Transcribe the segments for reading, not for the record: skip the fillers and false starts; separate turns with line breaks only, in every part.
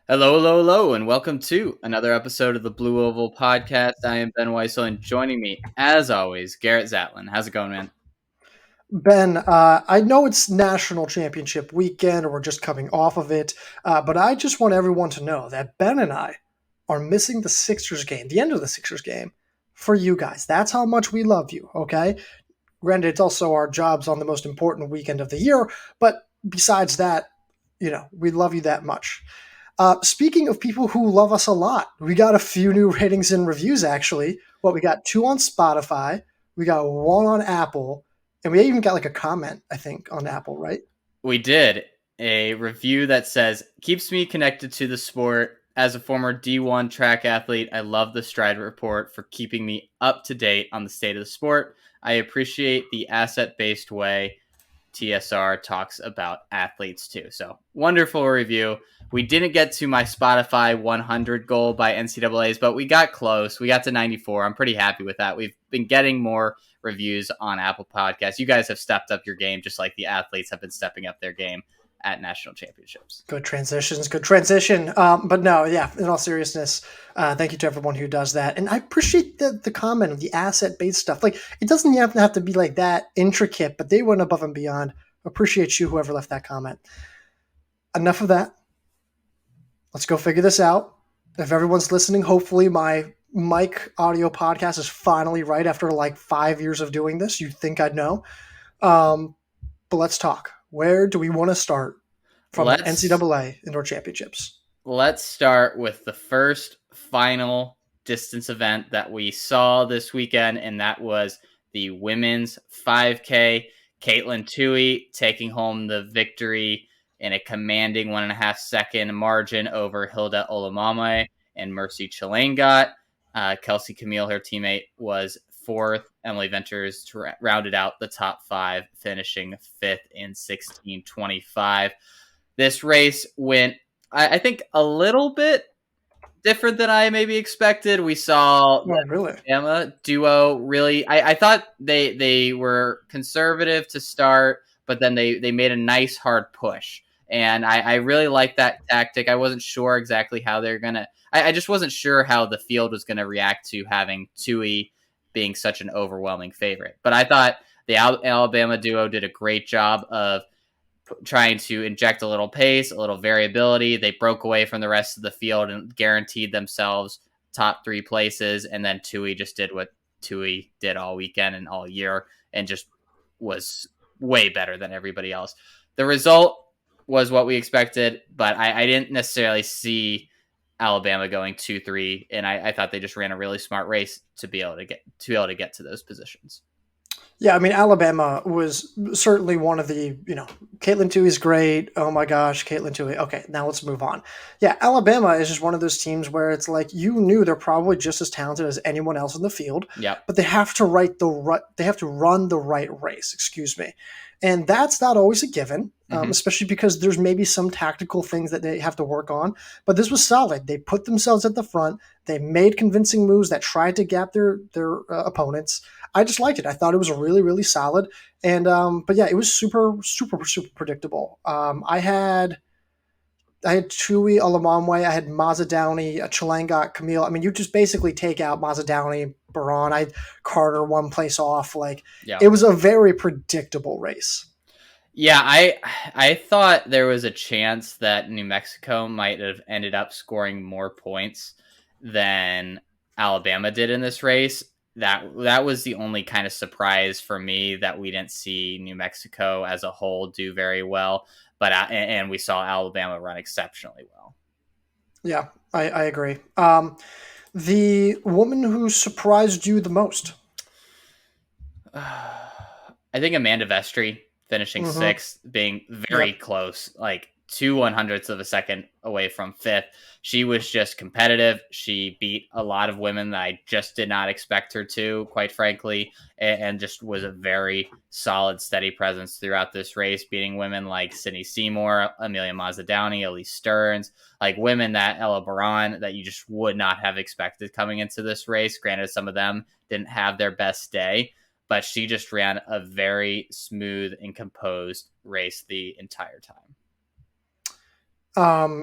Hello, hello, hello, and welcome to another episode of the Blue Oval Podcast. I am Ben Weissel, and joining me, as always, Garrett Zatlin. How's it going, man?
Ben, I know it's national championship weekend, or we're just coming off of it, but I just want everyone to know that Ben and I are missing the Sixers game, the end of the Sixers game, for you guys. That's how much we love you, okay? Granted, it's also our jobs on the most important weekend of the year, but besides that, we love you that much. Speaking of people who love us a lot, we got a few new ratings and reviews actually. We got two on Spotify, we got one on Apple, and we even got like a comment, I think, on Apple, right?
We did a review that says, keeps me connected to the sport. As a former D1 track athlete, I love the Stride Report for keeping me up to date on the state of the sport. I appreciate the asset-based way TSR talks about athletes too. So wonderful review. We didn't get to my Spotify 100 goal by NCAA's, but we got close. We got to 94. I'm pretty happy with that. We've been getting more reviews on Apple Podcasts. You guys have stepped up your game just like the athletes have been stepping up their game at national championships.
Good transitions, good transition. But no, yeah, in all seriousness, thank you to everyone who does that. And I appreciate the comment of the asset based stuff. Like, it doesn't have to be like that intricate, but they went above and beyond. Appreciate you, whoever left that comment. Enough of that. Let's go figure this out. If everyone's listening, hopefully my mic audio podcast is finally right after like 5 years of doing this. You'd think I'd know. But let's talk. Where do we want to start from
Let's
NCAA Indoor Championships?
let's start with the first final distance event that we saw this weekend, and that was the women's 5K. Caitlin Tui taking home the victory in a commanding 1.5 second margin over Hilda Olamame and Mercy Chilangat. Kelsey Camille, her teammate, was fourth. Emily Ventures rounded out the top five, finishing fifth in 16:25. This race went, I think, a little bit different than I maybe expected. We saw
Oh,
the
really?
Alabama duo really. I thought they were conservative to start, but then they made a nice hard push. And I really like that tactic. I wasn't sure exactly how they're gonna. I just wasn't sure how the field was gonna react to having Tui being such an overwhelming favorite. But I thought the Alabama duo did a great job of trying to inject a little pace, a little variability. They broke away from the rest of the field and guaranteed themselves top three places. And then Tui just did what Tui did all weekend and all year and just was way better than everybody else. The result was what we expected, but I didn't necessarily see Alabama going 2-3, and I thought they just ran a really smart race to be able to get to those positions.
Yeah, I mean, Alabama was certainly one of the, Caitlin Tui is great. Oh my gosh, Caitlin Tui. Okay, now let's move on. Yeah, Alabama is just one of those teams where it's like you knew they're probably just as talented as anyone else in the field,
Yep.
but they have to they have to run the right race. Excuse me, and that's not always a given,
Mm-hmm.
especially because there's maybe some tactical things that they have to work on. But this was solid. They put themselves at the front. They made convincing moves that tried to gap their opponents. I just liked it. I thought it was really, really solid. And but yeah, it was super, super, super predictable. I had Tui Alamamwe, I had Mazza Downey, Chalangot, Camille. I mean, you just basically take out Mazza Downey, Baran. I had Carter one place off. Like,
Yeah.
it was a very predictable race.
Yeah, I thought there was a chance that New Mexico might have ended up scoring more points than Alabama did in this race. That was the only kind of surprise for me that we didn't see New Mexico as a whole do very well, but and we saw Alabama run exceptionally well.
Yeah, I agree. The woman who surprised you the most.
I think Amanda Vestry finishing
Mm-hmm.
sixth, being very
Yep.
close, like 2/100ths of a second away from fifth. She was just competitive. She beat a lot of women that I just did not expect her to, quite frankly, and just was a very solid, steady presence throughout this race, beating women like Sydney Seymour, Amelia Mazzadowney, Elise Stearns, like women that Ella Baran that you just would not have expected coming into this race. Granted, some of them didn't have their best day, but she just ran a very smooth and composed race the entire time.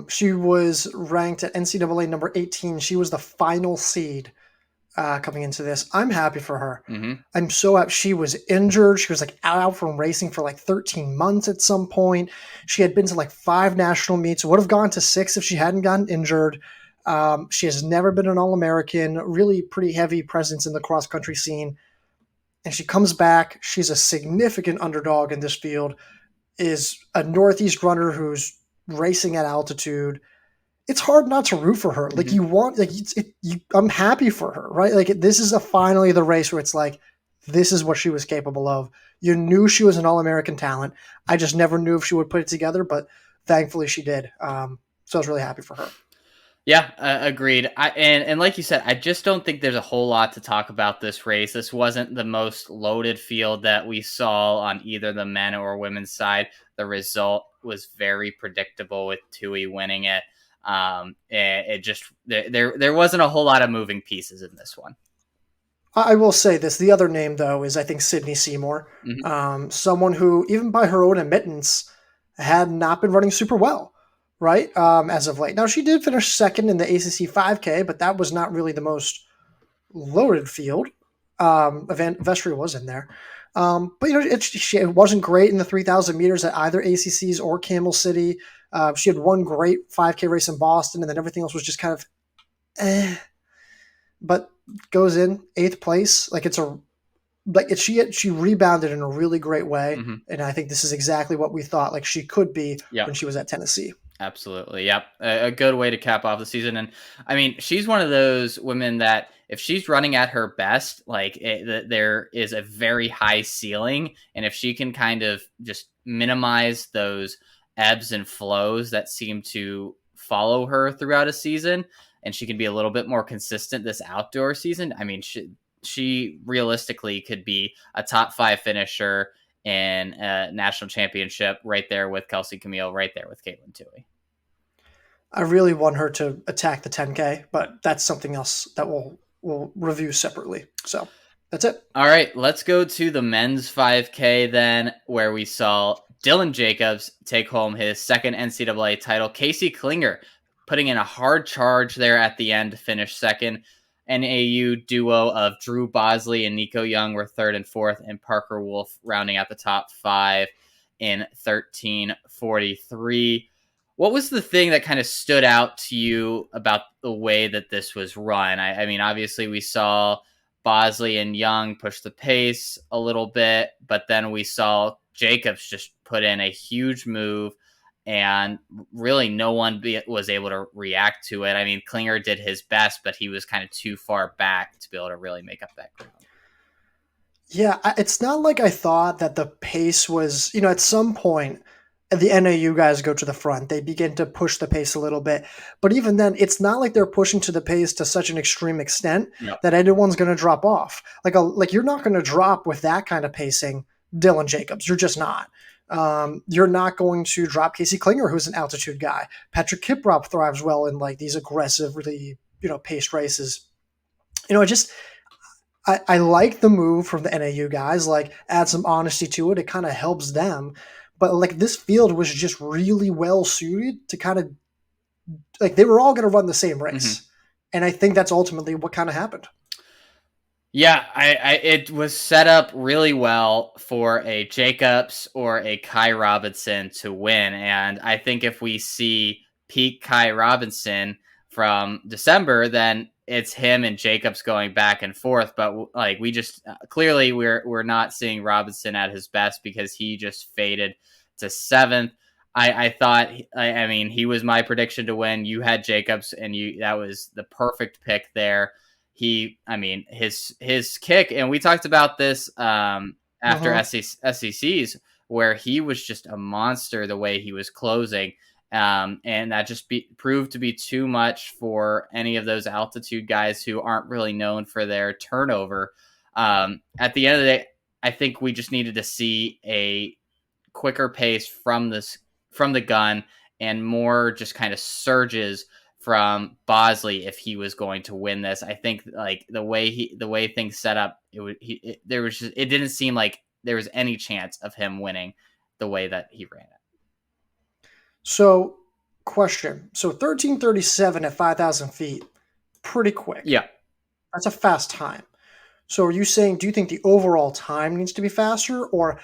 She was ranked at NCAA number 18. She was the final seed coming into this. I'm happy for her.
Mm-hmm.
I'm so happy. She was injured. She was like out from racing for like 13 months at some point. She had been to like 5 national meets, would have gone to 6 if she hadn't gotten injured. She has never been an All American, really pretty heavy presence in the cross country scene. And she comes back. She's a significant underdog in this field, is a Northeast runner who's racing at altitude. It's hard not to root for her. Like
Mm-hmm.
you want, like I'm happy for her, right? Like this is finally the race where it's like, this is what she was capable of. You knew she was an All-American talent. I just never knew if she would put it together, but thankfully she did. So I was really happy for her.
Yeah, agreed. And like you said, I just don't think there's a whole lot to talk about this race. This wasn't the most loaded field that we saw on either the men or women's side. The result was very predictable with Tui winning it. It just there wasn't a whole lot of moving pieces in this one.
I will say this: the other name though is I think Sydney Seymour,
Mm-hmm.
someone who even by her own admittance had not been running super well, right? As of late. Now she did finish second in the ACC 5K, but that was not really the most loaded field. Vestry was in there. But it wasn't great in the 3,000 meters at either ACCs or Camel City. She had one great 5K race in Boston, and then everything else was just kind of eh. But goes in 8th place. She rebounded in a really great way,
Mm-hmm.
and I think this is exactly what we thought like she could be
Yeah.
when she was at Tennessee.
Absolutely. Yep. A good way to cap off the season. And I mean, she's one of those women that if she's running at her best, there is a very high ceiling. And if she can kind of just minimize those ebbs and flows that seem to follow her throughout a season, and she can be a little bit more consistent this outdoor season, I mean, she realistically could be a top 5 finisher in a national championship right there with Kelsey Camille, right there with Caitlin Tui.
I really want her to attack the 10K, but that's something else that we'll review separately. So that's it.
All right, let's go to the men's 5K then, where we saw Dylan Jacobs take home his second NCAA title. Casey Klinger putting in a hard charge there at the end to finish second. NAU duo of Drew Bosley and Nico Young were third and fourth, and Parker Wolf rounding out the top 5 in 13:43. What was the thing that kind of stood out to you about the way that this was run? I mean, obviously we saw Bosley and Young push the pace a little bit, but then we saw Jacobs just put in a huge move, and really no one was able to react to it. I mean, Klinger did his best, but he was kind of too far back to be able to really make up that ground.
Yeah, it's not like I thought that the pace was, at some point, the NAU guys go to the front. They begin to push the pace a little bit. But even then, it's not like they're pushing to the pace to such an extreme extent
Yep.
that anyone's going to drop off. Like you're not going to drop with that kind of pacing, Dylan Jacobs. You're just not. You're not going to drop Casey Klinger, who's an altitude guy. Patrick Kiprop thrives well in like these aggressive, really, paced races. I like the move from the NAU guys, like add some honesty to it. It kind of helps them. But like this field was just really well suited to kind of like they were all going to run the same
Mm-hmm.
race. And I think that's ultimately what kind of happened.
Yeah, it was set up really well for a Jacobs or a Kai Robinson to win, and I think if we see peak Kai Robinson from December, then it's him and Jacobs going back and forth. But like we just clearly we're not seeing Robinson at his best because he just faded to 7th. I thought I mean he was my prediction to win. You had Jacobs, and that was the perfect pick there. I mean, his kick, and we talked about this after SECs, where he was just a monster the way he was closing, and that just proved to be too much for any of those altitude guys who aren't really known for their turnover. At the end of the day, I think we just needed to see a quicker pace from the gun and more just kind of surges from Bosley if he was going to win this. I think like the way things set up, it didn't seem like there was any chance of him winning the way that he ran it.
So Question. So 13:37 at 5,000 feet, pretty quick.
Yeah.
That's a fast time. So are you saying, do you think the overall time needs to be faster, or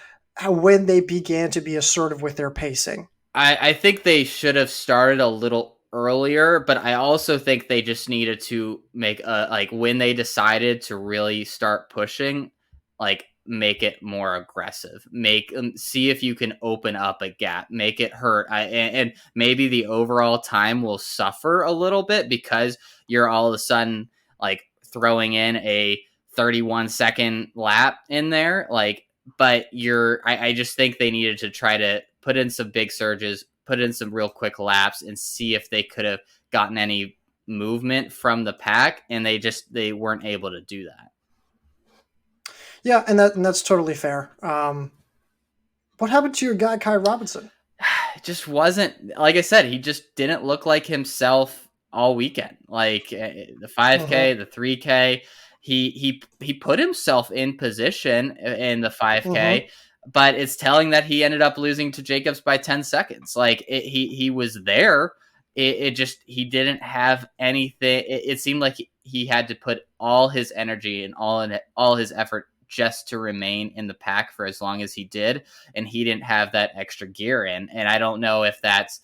when they began to be assertive with their pacing?
I think they should have started a little earlier, but I also think they just needed to make a like when they decided to really start pushing, like make it more aggressive. Make see if you can open up a gap, make it hurt. And maybe the overall time will suffer a little bit because you're all of a sudden like throwing in a 31-second lap in there, like but I just think they needed to try to put in some big surges, put in some real quick laps, and see if they could have gotten any movement from the pack, and they weren't able to do that.
Yeah, and that's totally fair. What happened to your guy Kai Robinson?
It just wasn't, like I said, he just didn't look like himself all weekend. Like the 5K,
Mm-hmm.
the 3K, he put himself in position in the
Mm-hmm.
5K, but it's telling that he ended up losing to Jacobs by 10 seconds. Like he was there. It just he didn't have anything. It seemed like he had to put all his energy and all his effort just to remain in the pack for as long as he did, and he didn't have that extra gear in. And I don't know if that's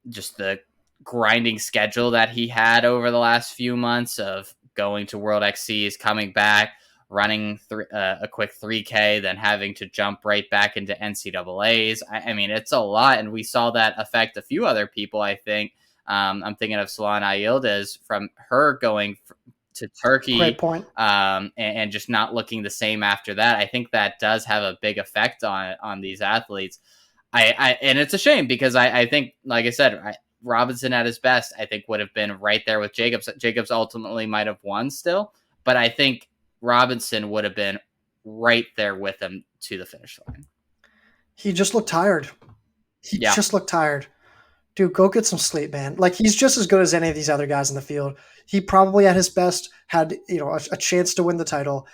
just the grinding schedule that he had over the last few months of going to World XCs, coming back, running a quick 3K, then having to jump right back into NCAAs. I mean, it's a lot, and we saw that affect a few other people, I think. I'm thinking of Solana Yildiz from her going to
Great
Turkey,
point.
and just not looking the same after that. I think that does have a big effect on these athletes. And it's a shame because I think, like I said, Robinson at his best, I think would have been right there with Jacobs. Jacobs ultimately might have won still, but I think Robinson would have been right there with him to the finish line.
He just looked tired. He
Yeah,
just looked tired. Dude, go get some sleep, man. Like he's just as good as any of these other guys in the field. He probably at his best had, a chance to win the title.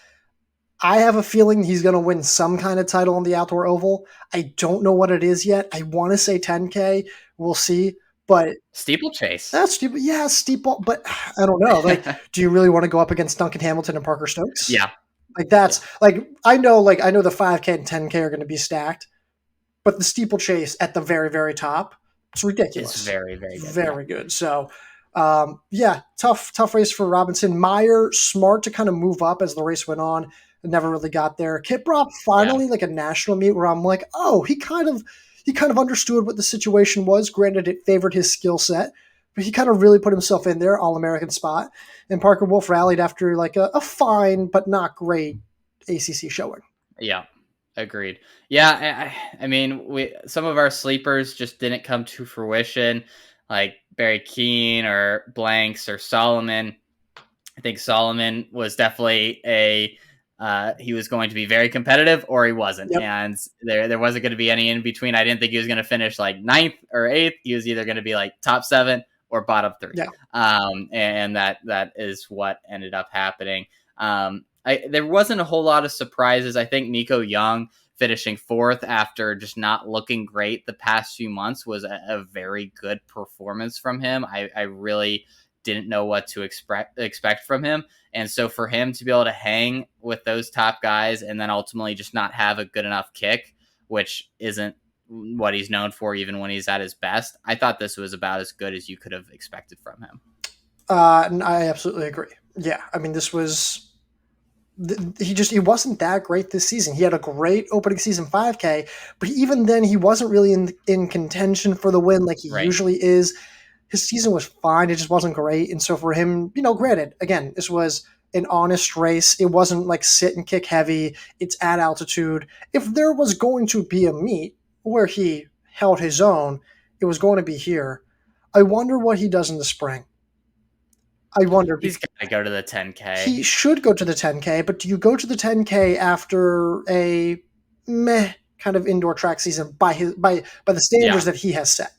I have a feeling he's going to win some kind of title on the outdoor oval. I don't know what it is yet. I want to say 10K. We'll see. But
steeplechase.
that's stupid. Yeah, steeple. But I don't know. Like, do you really want to go up against Duncan Hamilton and Parker Stokes?
Yeah,
Like
yeah,
that's like I know the 5K and 10K are going to be stacked, but the steeplechase at the very very top, it's
it's
ridiculous.
very very good. Yeah,
Very good. So yeah, tough race for Robinson. Meyer smart to kind of move up as the race went on. Never really got there. Kiprop
yeah,
finally like a national meet where I'm like, oh, he kind of understood what the situation was. Granted, it favored his skill set, but he kind of really put himself in there, All American spot. And Parker Wolf rallied after like a fine but not great ACC showing.
yeah. Agreed. Yeah, I mean, we some of our sleepers just didn't come to fruition, like Barry Keene or Blanks or Solomon. I think Solomon was definitely he was going to be very competitive or he wasn't,
Yep.
and there wasn't going to be any in between. I didn't think he was going to finish like ninth or eighth. He was either going to be like top seven or bottom three,
Yeah.
and that is what ended up happening. There wasn't a whole lot of surprises. I think Nico Young finishing fourth after just not looking great the past few months was a very good performance from him. I really didn't know what to expect from him. And so for him to be able to hang with those top guys and then ultimately just not have a good enough kick, which isn't what he's known for even when he's at his best, I thought this was about as good as you could have expected from him.
I absolutely agree. Yeah, I mean, this was he wasn't that great this season. He had a great opening season 5K, but even then he wasn't really in contention for the win like he
Right.
usually is. His season was fine, it just wasn't great. And so for him, granted, again, this was an honest race. It wasn't like sit and kick heavy. It's at altitude. If there was going to be a meet where he held his own, it was going to be here. I wonder what he does in the spring. I wonder
He's got to go to the
he
10K.
should go to the 10K, but do you go to the 10K after a meh kind of indoor track season by the
Yeah.
standards that he has set?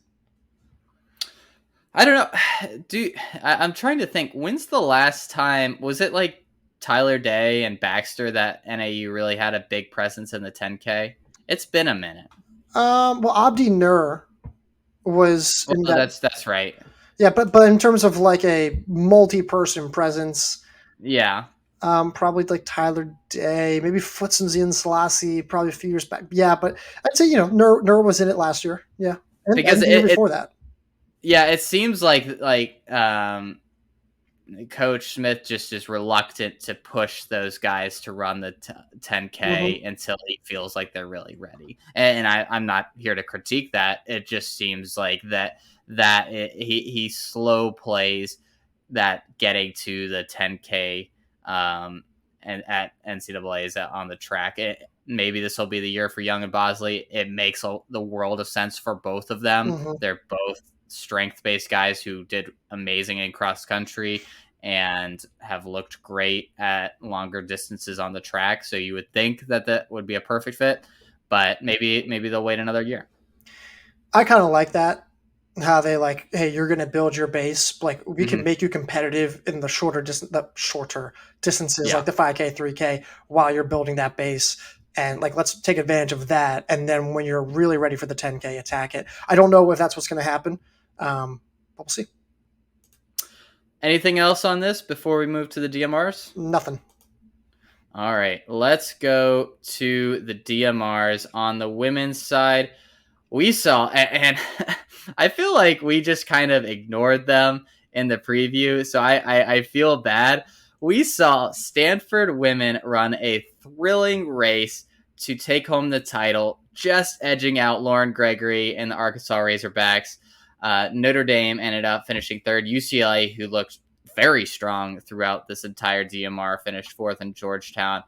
I don't know. I'm trying to think. When's the last time? Was it like Tyler Day and Baxter that NAU really had a big presence in the 10K? It's been a minute.
Well, Abdi Nur was
Well,
in that.
that's right.
Yeah, but in terms of like a multi-person presence,
Yeah,
probably like Tyler Day, maybe Futson Selassie, probably a few years back. Yeah, but I'd say Nur was in it last year. Yeah,
because
and the year before that.
yeah, it seems like Coach Smith just is reluctant to push those guys to run the 10K
Hmm.
until he feels like they're really ready. And I'm not here to critique that. It just seems like he slow plays that getting to the 10K and at NCAA's on the track. Maybe this will be the year for Young and Bosley. It makes the world of sense for both of them.
Hmm.
They're both strength based guys who did amazing in cross country and have looked great at longer distances on the track. So you would think that would be a perfect fit, but maybe they'll wait another year.
I kind of like that. How they like, hey, you're gonna build your base. Like we can
Mm-hmm.
make you competitive in the shorter distances,
Yeah.
like the 5K, 3K, while you're building that base. And like, let's take advantage of that. And then when you're really ready for the 10K, attack it. I don't know if that's what's going to happen. But we'll see.
Anything else on this before we move to the DMRs?
Nothing.
All right, let's go to the DMRs on the women's side. We saw, and I feel like we just kind of ignored them in the preview, so I feel bad. We saw Stanford women run a thrilling race to take home the title, just edging out Lauren Gregory and the Arkansas Razorbacks. Notre Dame ended up finishing third. UCLA, who looked very strong throughout this entire DMR, finished fourth, in Georgetown,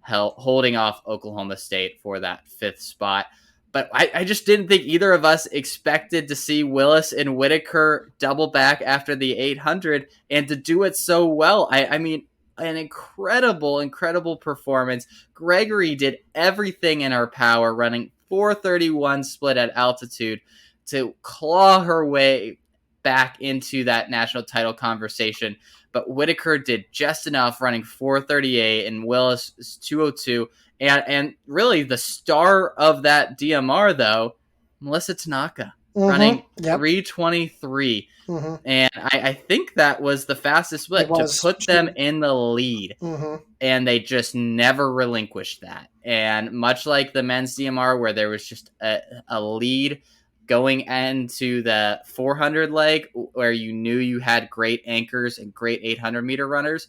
holding off Oklahoma State for that fifth spot. But I just didn't think either of us expected to see Willis and Whitaker double back after the 800 and to do it so well. I mean, an incredible performance. Gregory did everything in her power, running 431 split at altitude to claw her way back into that national title conversation. But Whitaker did just enough, running 438, and Willis is 202. And really the star of that DMR though, Melissa Tanaka,
Mm-hmm.
running
Yep.
323.
Mm-hmm.
And I think that was the fastest
It
split to
was.
put them in the lead.
Mm-hmm.
And they just never relinquished that. And much like the men's DMR, where there was just a lead going into the 400 leg, where you knew you had great anchors and great 800-meter runners,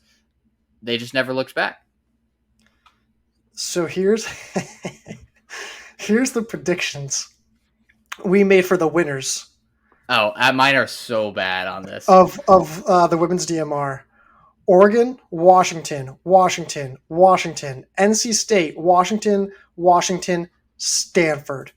they just never looked back.
So here's here's the predictions we made for the winners
Oh, mine are so bad on this.
of the women's DMR. Oregon, Washington, Washington, Washington, NC State, Washington, Washington, Stanford.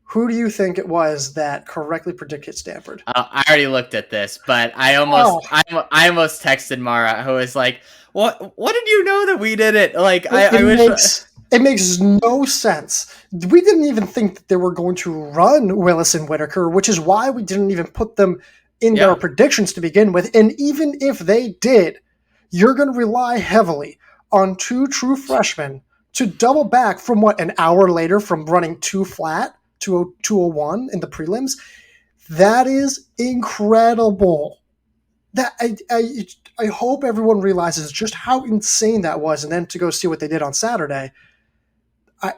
Who do you think it was that correctly predicted Stanford?
I already looked at this, but
Oh,
I almost texted Mara, who was like, "What did you know that we did it?" Like,
it
I wish.
makes no sense. We didn't even think that they were going to run Willis and Whitaker, which is why we didn't even put them in their
Yeah,
predictions to begin with. And even if they did, you're going to rely heavily on two true freshmen to double back from what, an hour later from running two flat to 201 in the prelims. That is incredible. That I hope everyone realizes just how insane that was, and then to go see what they did on Saturday. I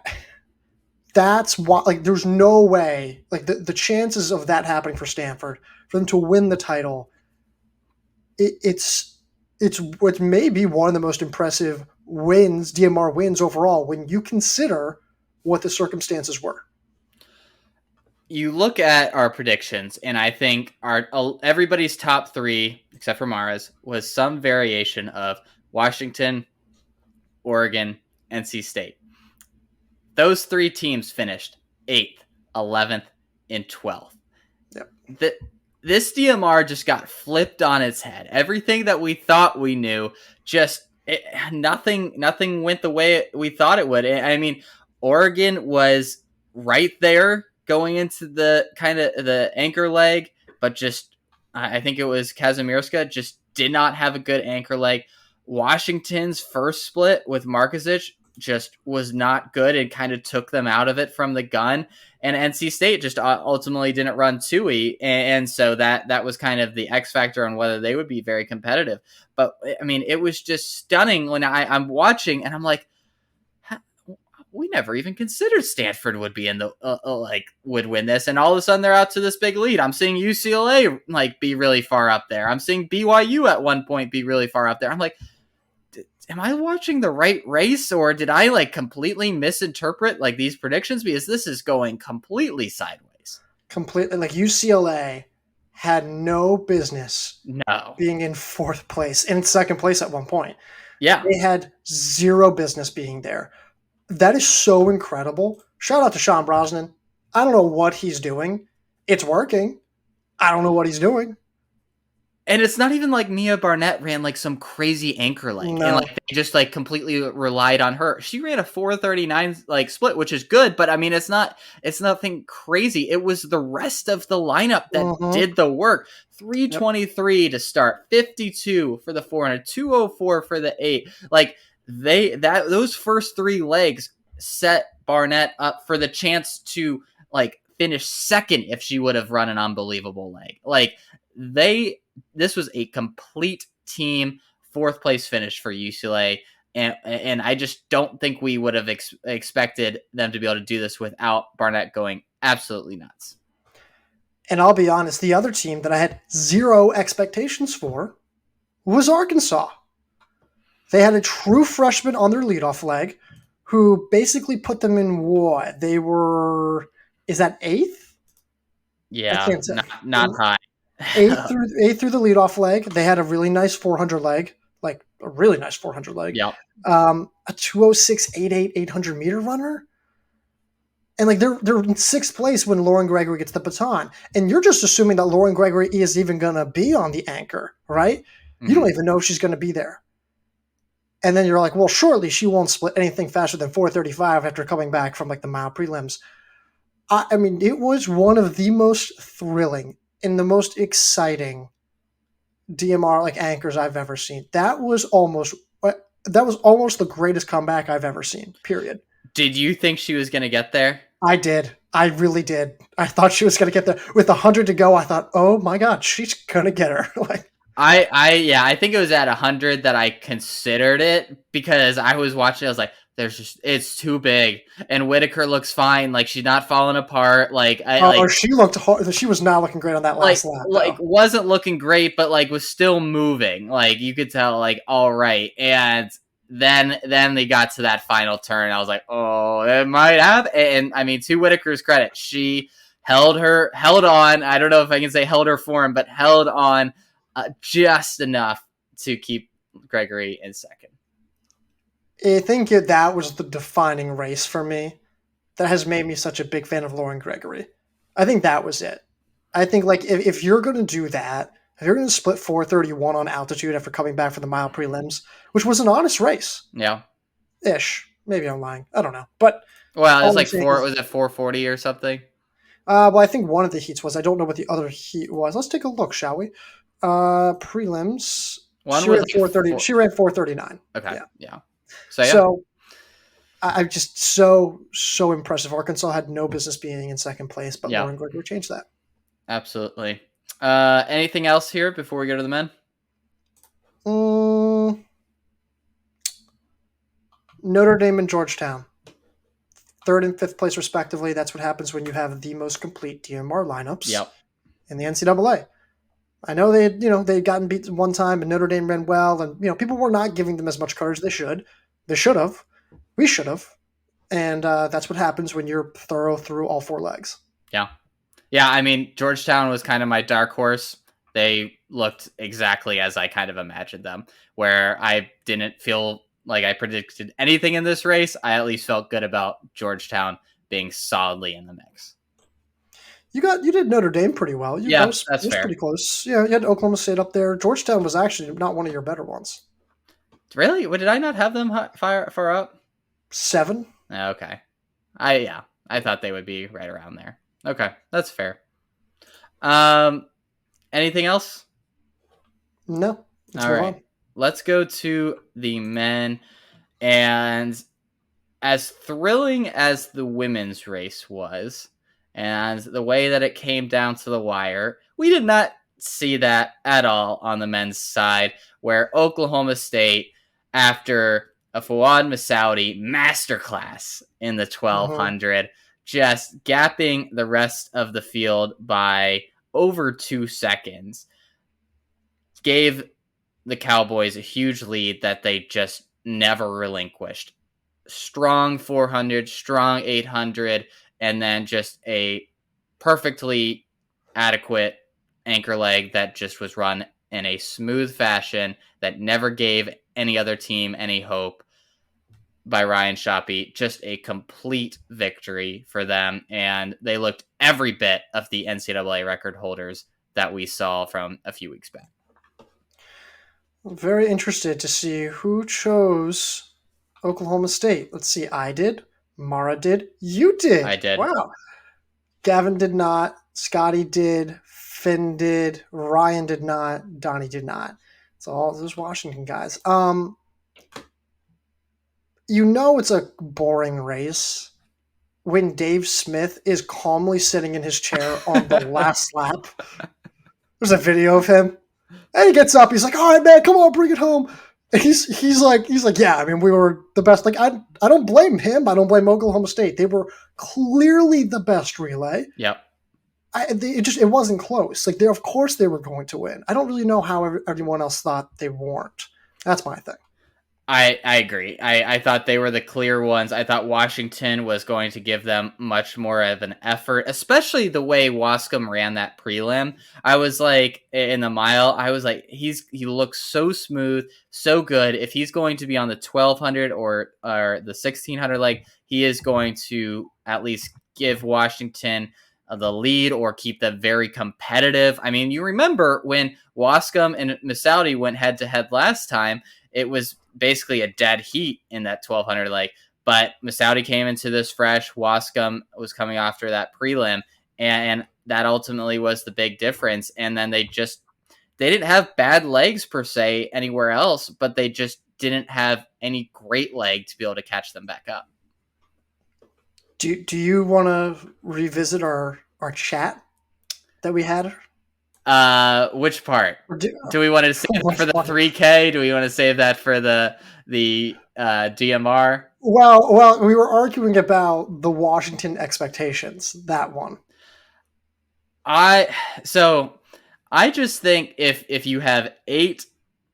That's why, like, there's no way, like, the chances of that happening for Stanford, for them to win the title, it's what may be one of the most impressive wins, DMR wins overall, when you consider what the circumstances were.
you look at our predictions, and I think our everybody's top three, except for Mara's, was some variation of Washington, Oregon, NC State. Those three teams finished 8th, 11th, and 12th.
Yep.
This DMR just got flipped on its head. Everything that we thought we knew, nothing went the way we thought it would. I mean, Oregon was right there going into the kind of the anchor leg, but just I think it was Kazimirska just did not have a good anchor leg. Washington's first split with Markovic just was not good and kind of took them out of it from the gun. And NC State just ultimately didn't run Tui, and so that was kind of the X factor on whether they would be very competitive. But I mean, it was just stunning when I'm watching, and I'm like, we never even considered Stanford would be in the would win this, and all of a sudden they're out to this big lead. I'm seeing UCLA like be really far up there. I'm seeing BYU at one point be really far up there. I'm like, am I watching the right race, or did I like completely misinterpret like these predictions, because this is going completely sideways?
Completely. Like UCLA had no business
No.
being in fourth place, in second place at one point.
Yeah.
They had zero business being there. That is so incredible. Shout out to Sean Brosnan. I don't know what he's doing. It's working. I don't know what he's doing.
And it's not even like Mia Barnett ran like some crazy anchor leg, and
No.
like they just like completely relied on her. She ran a 4:39 like split, which is good, but I mean it's nothing crazy. It was the rest of the lineup that did the work. 323 to start, 52 for the 400, 204 for the 8. Like those first 3 legs set Barnett up for the chance to like finish second if she would have run an unbelievable leg. Like this was a complete team 4th place finish for UCLA, and I just don't think we would have expected them to be able to do this without Barnett going absolutely nuts.
And I'll be honest, the other team that I had zero expectations for was Arkansas. They had a true freshman on their leadoff leg who basically put them in what? They were, is that 8th?
Yeah, not high.
eighth through the leadoff leg. They had a really nice 400 leg, like a really nice 400 leg.
Yep.
A 206.88 800 meter runner. And like they're in 6th place when Lauren Gregory gets the baton. And you're just assuming that Lauren Gregory is even going to be on the anchor, right? Mm-hmm. You don't even know if she's going to be there. And then you're like, well, surely she won't split anything faster than 4:35 after coming back from like the mile prelims. I mean, it was one of the most thrilling and the most exciting DMR like anchors I've ever seen. That was almost the greatest comeback I've ever seen. Period.
Did you think she was going to get there?
I did. I really did. I thought she was going to get there. With 100 to go, I thought, oh my God, she's going to get her. Like,
I think it was at 100 that I considered it, because I was watching. I was like, it's too big, and Whitaker looks fine. Like she's not falling apart.
She looked hard. She was not looking great on that last lap.
Like wasn't looking great, but like was still moving. Like you could tell. Like all right, and then they got to that final turn. I was like, oh, it might have. And I mean, to Whitaker's credit, she held on. I don't know if I can say held her form, but held on just enough to keep Gregory in second.
I think that was the defining race for me that has made me such a big fan of Lauren Gregory. I think that was it. I think like if you're going to do that, if you're going to split 4:31 on altitude after coming back for the mile prelims, which was an honest race.
Yeah.
Ish. Maybe I'm lying. I don't know. But
well, it was like was it 440 or something?
Well, I think one of the heats was. I don't know what the other heat was. Let's take a look, shall we? Prelims.
One was like
430. She ran 4:39.
Okay. Yeah.
So I'm just so impressive. Arkansas had no business being in second place, but Lauren Gregory changed that.
Absolutely. Anything else here before we go to the men?
Notre Dame and Georgetown. 3rd and 5th place respectively. That's what happens when you have the most complete DMR lineups in the NCAA. I know they had gotten beat one time and Notre Dame ran well, and people were not giving them as much courage as they should. They should have. We should have. And that's what happens when you're thorough through all 4 legs.
Yeah. Yeah, I mean, Georgetown was kind of my dark horse. They looked exactly as I kind of imagined them, where I didn't feel like I predicted anything in this race. I at least felt good about Georgetown being solidly in the mix.
You did Notre Dame pretty well.
That's fair.
Pretty close. Yeah, you had Oklahoma State up there. Georgetown was actually not one of your better ones.
Really? Did I not have them far up?
7.
Okay. I thought they would be right around there. Okay, that's fair. Anything else?
No.
All right. Let's go to the men. And as thrilling as the women's race was, and the way that it came down to the wire, we did not see that at all on the men's side, where Oklahoma State, after a Fawad Masaudi masterclass in the
Mhm.
1200, just gapping the rest of the field by over 2 seconds, gave the Cowboys a huge lead that they just never relinquished. Strong 400, strong 800, and then just a perfectly adequate anchor leg that just was run in a smooth fashion that never gave any other team any hope by Ryan Shoppy. Just a complete victory for them, and they looked every bit of the NCAA record holders that we saw from a few weeks back.
I'm very interested to see who chose Oklahoma State. Let's see. I did. Mara did. You
I
did.
did.
Wow. Gavin did not. Scotty did. Finn did. Ryan did not. Donnie did not. It's all those Washington guys. It's a boring race when Dave Smith is calmly sitting in his chair on the last lap. There's a video of him. And he gets up. He's like, "All right, man, come on, bring it home." And he's like, "Yeah, I mean, we were the best." Like, I don't blame him. I don't blame Oklahoma State. They were clearly the best relay.
Yep.
It wasn't close. Like, of course they were going to win. I don't really know how everyone else thought they weren't. That's my thing.
I agree. I thought they were the clear ones. I thought Washington was going to give them much more of an effort, especially the way Wascom ran that prelim. I was like, in the mile, I was like, he looks so smooth, so good. If he's going to be on the 1200 or the 1600 leg, he is going to at least give Washington the lead or keep them very competitive. I mean, you remember when Wascom and Masaudi went head to head last time, it was basically a dead heat in that 1200 leg. But Masaudi came into this fresh. Wascom was coming after that prelim, and that ultimately was the big difference. And then they didn't have bad legs per se anywhere else, but they just didn't have any great leg to be able to catch them back up.
Do you want to revisit our chat that we had?
Which part? Do we want to save
Which
that for the
one?
3K? Do we want to save that for the DMR?
Well, we were arguing about the Washington expectations. That one.
I just think if you have 8,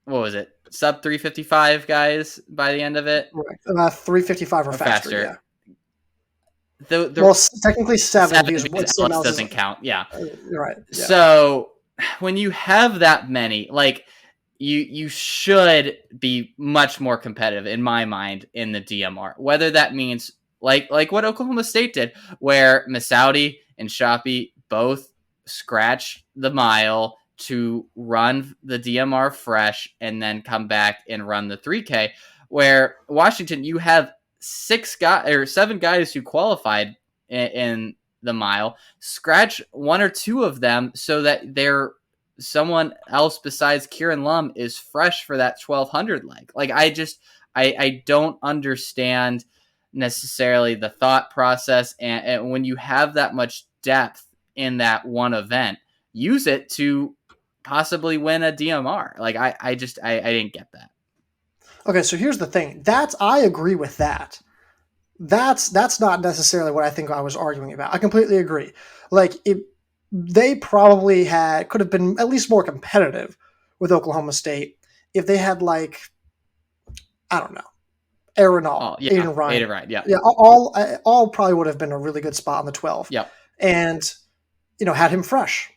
what was it, sub 355 guys by the end of it,
Right. 355 or faster. Yeah. Technically 7
because Alex doesn't count. Yeah.
Right. Yeah.
So when you have that many, like you should be much more competitive in my mind in the DMR. Whether that means like what Oklahoma State did, where Masaudi and Shoppy both scratch the mile to run the DMR fresh and then come back and run the 3K, where Washington, you have 7 guys who qualified in the mile, scratch 1 or 2 of them so that they're someone else besides Kieran Lum is fresh for that 1200 leg. Like, I don't understand necessarily the thought process, and when you have that much depth in that one event, use it to possibly win a DMR. Like, I didn't get that.
Okay, so here's the thing. I agree with that. That's not necessarily what I think I was arguing about. I completely agree. Like, they probably could have been at least more competitive with Oklahoma State if they had, like, I don't know, Arenal, Aiden Ryan.
Yeah.
All probably would have been a really good spot on the 12.
Yep.
And, had him fresh.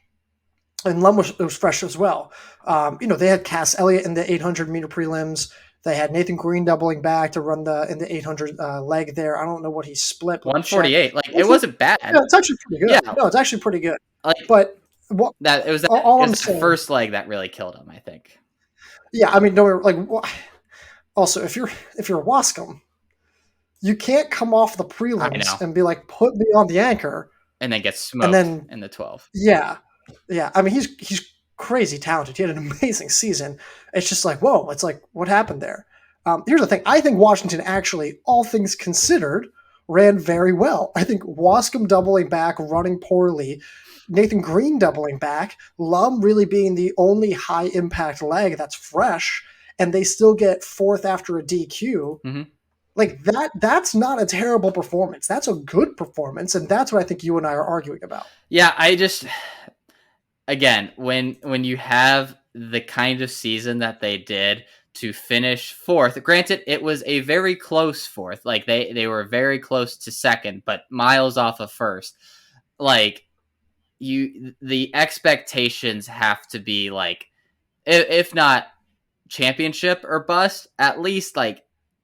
And Lum was fresh as well. They had Cass Elliott in the 800-meter prelims. They had Nathan Green doubling back to run in the 800 leg there. I don't know what he split.
148. Like, it wasn't bad.
Yeah, it's actually pretty good. Yeah. No, it's actually pretty good.
Like,
but
it was the first leg that really killed him, I think.
Yeah, I mean, also if you're Wascom, you can't come off the prelims and be like, put me on the anchor,
and then get smoked in the 12.
Yeah. I mean, he's crazy talented. He had an amazing season. It's just like, whoa, it's like, what happened there? Here's the thing. I think Washington actually, all things considered, ran very well. I think Wascom doubling back, running poorly, Nathan Green doubling back, Lum really being the only high impact leg that's fresh, and they still get fourth after a DQ.
Mm-hmm.
Like that's not a terrible performance. That's a good performance, and that's what I think you and I are arguing about.
Yeah, I just again, when you have the kind of season that they did to finish fourth, granted it was a very close fourth. Like they were very close to second, but miles off of first. Like the expectations have to be like, if not championship or bust, at least like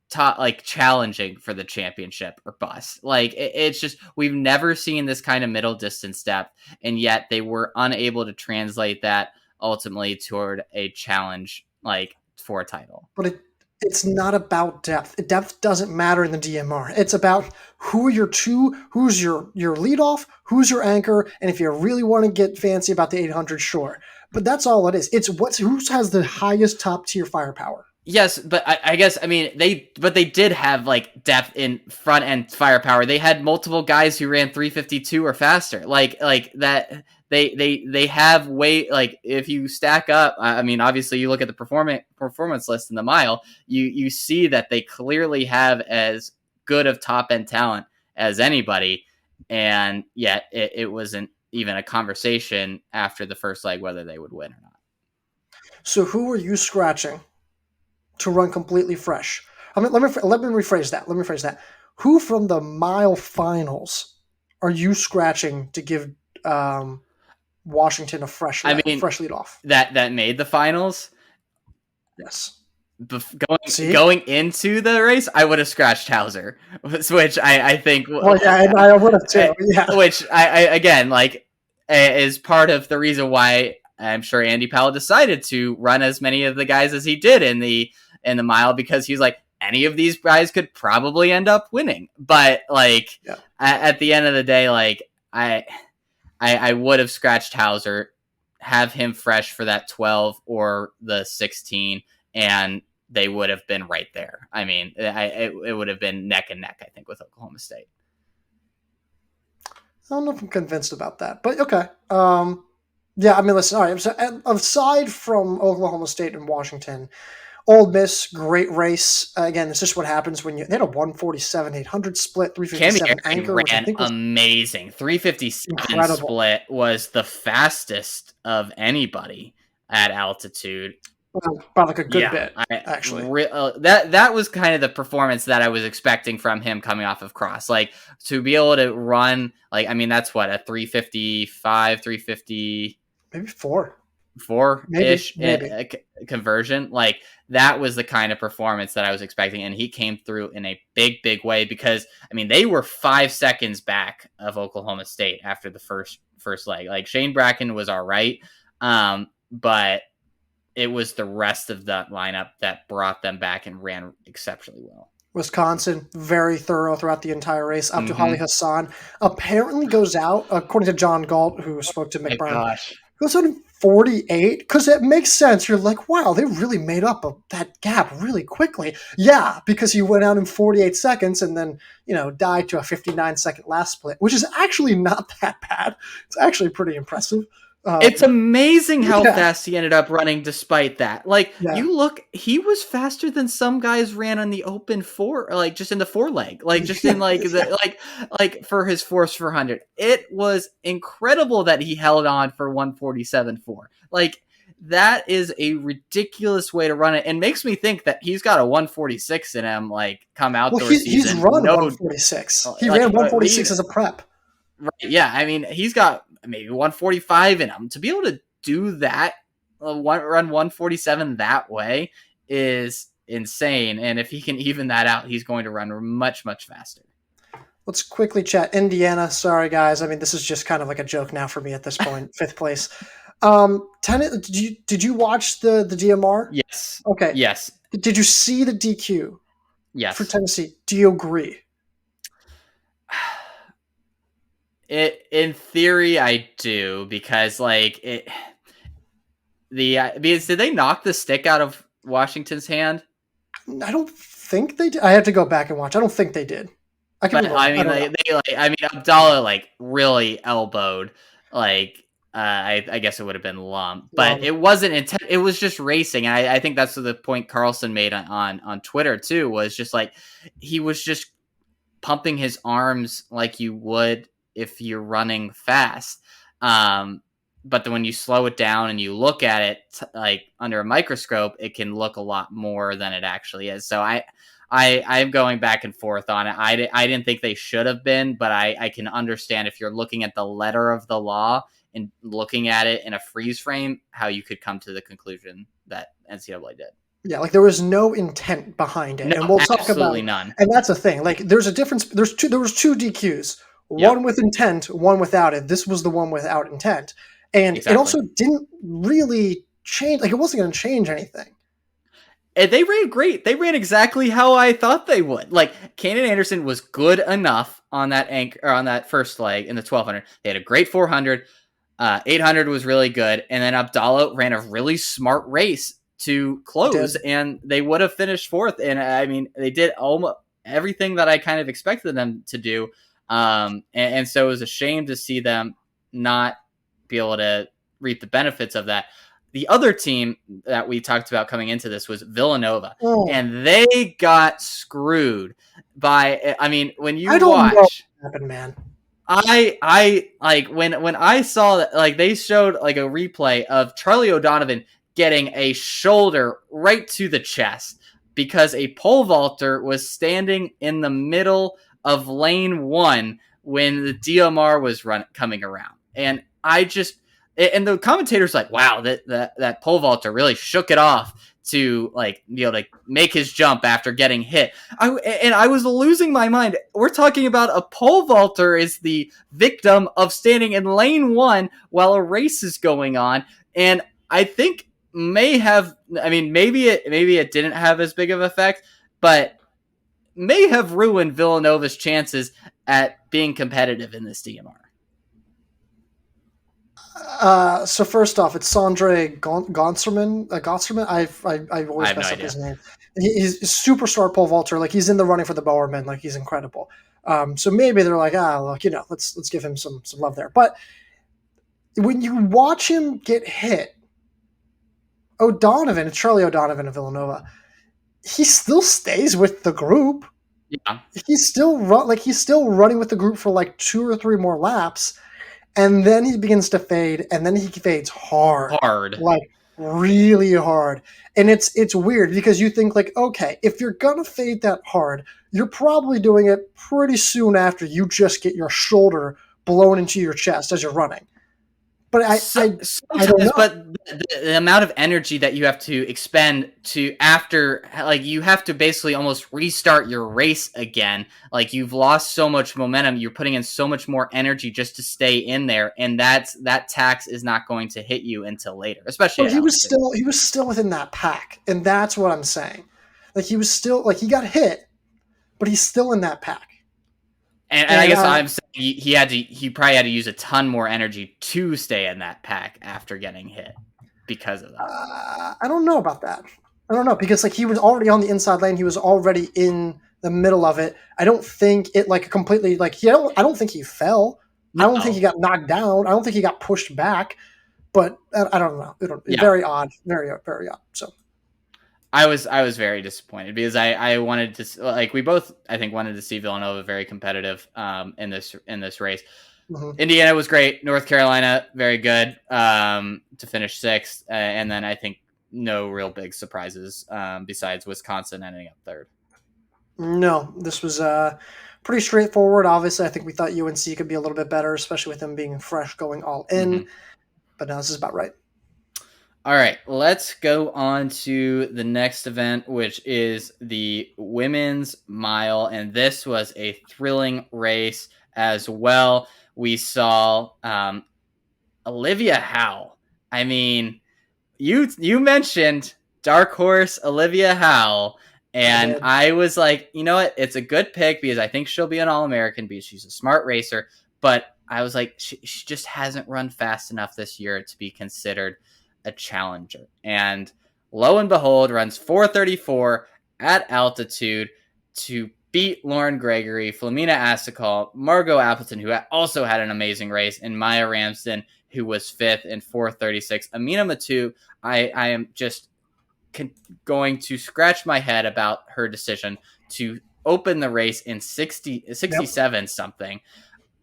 top, like challenging for the championship or bust. Like it's just, we've never seen this kind of middle distance depth, and yet they were unable to translate that ultimately toward a challenge, like for a title.
But it's not about depth. Depth doesn't matter in the DMR. It's about who are your two, who's your leadoff, who's your anchor, and if you really want to get fancy about the 800, sure. But that's all it is. It's who has the highest top tier firepower.
Yes, but I guess, I mean, they did have like depth in front end firepower. They had multiple guys who ran 352 or faster. Like that. They have way, like, if you stack up, I mean, obviously you look at the performance list in the mile, you see that they clearly have as good of top end talent as anybody, and yet it wasn't even a conversation after the first leg whether they would win or not.
So who are you scratching to run completely fresh? I mean, let me rephrase that. Let me rephrase that. Who from the mile finals are you scratching to give Washington a fresh lead off?
That made the finals.
Yes.
Going into the race, I would have scratched Hauser, which I think.
Well, yeah, and I would have too. Yeah.
Which I again, like, is part of the reason why I'm sure Andy Powell decided to run as many of the guys as he did in the mile, because he was like, any of these guys could probably end up winning. But like, yeah, at the end of the day, like I would have scratched Hauser, have him fresh for that 12 or the 16, and they would have been right there. I mean, it would have been neck and neck, I think, with Oklahoma State.
I don't know if I'm convinced about that, but okay. Yeah, I mean, listen, all right. So, aside from Oklahoma State and Washington, Ole Miss, great race. Again, it's just what happens when they had a 147 800 split, 357 anchor,
which I think was amazing. 357 split was the fastest of anybody at altitude.
By like a good bit, actually.
That was kind of the performance that I was expecting from him coming off of cross. Like, to be able to run, like, I mean, that's what, a 355, 350, maybe four-ish conversion. Like, that was the kind of performance that I was expecting, and he came through in a big way, because I mean, they were 5 seconds back of Oklahoma State after the first leg. Like, Shane Bracken was all right, but it was the rest of that lineup that brought them back and ran exceptionally well.
Wisconsin, very thorough throughout the entire race, up to Holly Hassan. Apparently goes out, according to John Galt, who spoke to McBride, goes out in 48, because it makes sense. You're like, wow, they really made up that gap really quickly. Yeah, because he went out in 48 seconds and then, died to a 59-second last split, which is actually not that bad. It's actually pretty impressive.
It's amazing how fast he ended up running despite that. Like, you look, he was faster than some guys ran on the open four, like just in the 4 leg, like just in like like for his force 400. It was incredible that he held on for 147.4. Like, that is a ridiculous way to run it, and makes me think that he's got a 146 in him, like, come outdoor season.
He's run 146. He ran 146 as a prep.
Right. Yeah. I mean, he's got maybe 145 in him. To be able to do that, run 147 that way is insane. And if he can even that out, he's going to run much faster.
Let's quickly chat Indiana. Sorry, guys. I mean, this is just kind of like a joke now for me at this point. 5th place. Did you watch the DMR?
Yes.
Okay.
Yes.
Did you see the DQ?
Yes.
For Tennessee. Do you agree?
In theory, I do, because like because did they knock the stick out of Washington's hand?
I don't think they did. I have to go back and watch. I don't think they did. I could be
But I
wrong. I
mean,
don't know.
they like, I mean, Abdallah like really elbowed, like, I guess it would have been Lump, but
Um,
it wasn't intent. It was just racing. And I think that's the point Carlson made on Twitter too, was just like, he was just pumping his arms like you would if you're running fast. Um, but then when you slow it down and you look at it like under a microscope, it can look a lot more than it actually is. So I'm going back and forth on it. I didn't think they should have been, but I can understand if you're looking at the letter of the law and looking at it in a freeze frame, how you could come to the conclusion that NCAA did.
yeah, like there was no intent behind it,
No,
and we'll talk
absolutely
about.
none.
And that's the thing. Like, there's a difference. There was two DQs,
Yep,
one with intent, one without it. This was the one without intent, and it
exactly.
also didn't really change. Like, it wasn't going to change anything.
And they ran great. They ran exactly how I thought they would. Like, Kanan Anderson was good enough on that anchor or on that first leg in the 1200. They had a great 400. 800 was really good, and then Abdallah ran a really smart race to
It
close,
did.
and they would have finished fourth. And I mean, they did almost everything that I kind of expected them to do. And so it was a shame to see them not be able to reap the benefits of that. The other team that we talked about coming into this was Villanova,
Oh,
and they got screwed by. I mean, when you
I don't know what
watch,
happened, man.
I like when I saw that, like, they showed like a replay of Charlie O'Donovan getting a shoulder right to the chest because a pole vaulter was standing in the middle of lane one when the DMR was coming around. And I just, and the commentator's like, wow, that pole vaulter really shook it off to like be able to make his jump after getting hit. I was losing my mind. We're talking about a pole vaulter is the victim of standing in lane one while a race is going on, and I think may have. I mean, maybe it didn't have as big of effect, but may have ruined Villanova's chances at being competitive in this DMR.
So first off, it's Sondre Gonserman. Gonserman. I've
I
always
have no
messed up
idea.
his name. He's a superstar pole vaulter. Like, he's in the running for the Bowerman. Like, he's incredible. So maybe they're like, look, let's give him some love there. But when you watch him get hit, O'Donovan, Charlie O'Donovan of Villanova, he still stays with the group.
Yeah,
He's still running with the group for like 2 or 3 more laps, and then he begins to fade, and then he fades hard,
hard.
like really hard. And it's weird because you think, like, okay, if you're gonna fade that hard, you're probably doing it pretty soon after you just get your shoulder blown into your chest as you're running. But I don't
Sometimes,
know.
but the amount of energy that you have to expend to after, like, you have to basically almost restart your race again. Like, you've lost so much momentum, you're putting in so much more energy just to stay in there, and that tax is not going to hit you until later, especially
But
at altitude.
he was still within that pack, and that's what I'm saying. Like, he was still, like, he got hit, but he's still in that pack.
And I
And
guess I'm saying he probably had to use a ton more energy to stay in that pack after getting hit because of that.
I don't know about that. I don't know, because like he was already on the inside lane. He was already in the middle of it. I don't think it like completely like I don't think he fell. I don't think he
No,
got knocked down. I don't think he got pushed back. But I don't know.
yeah,
Very odd. Very odd. So.
I was very disappointed because I wanted to, like, we both I think wanted to see Villanova very competitive in this race.
Mhm.
Indiana was great. North Carolina very good to finish sixth, and then I think no real big surprises besides Wisconsin ending up third.
No, this was pretty straightforward. Obviously, I think we thought UNC could be a little bit better, especially with them being fresh going all
Mm-hmm.
in. But no, this is about right.
All right, let's go on to the next event, which is the women's mile. And this was a thrilling race as well. We saw Olivia Howell. I mean, you mentioned dark horse Olivia Howell,
I
and
did.
I was like, you know what? It's a good pick because I think she'll be an All-American because she's a smart racer. But I was like, she just hasn't run fast enough this year to be considered a challenger. And lo and behold, runs 4:34 at altitude to beat Lauren Gregory, Flamina Asicall, Margot Appleton, who also had an amazing race, and Maya Ramsden, who was fifth in 4:36. Amina Matu, I am just going to scratch my head about her decision to open the race in 67
Yep.
something.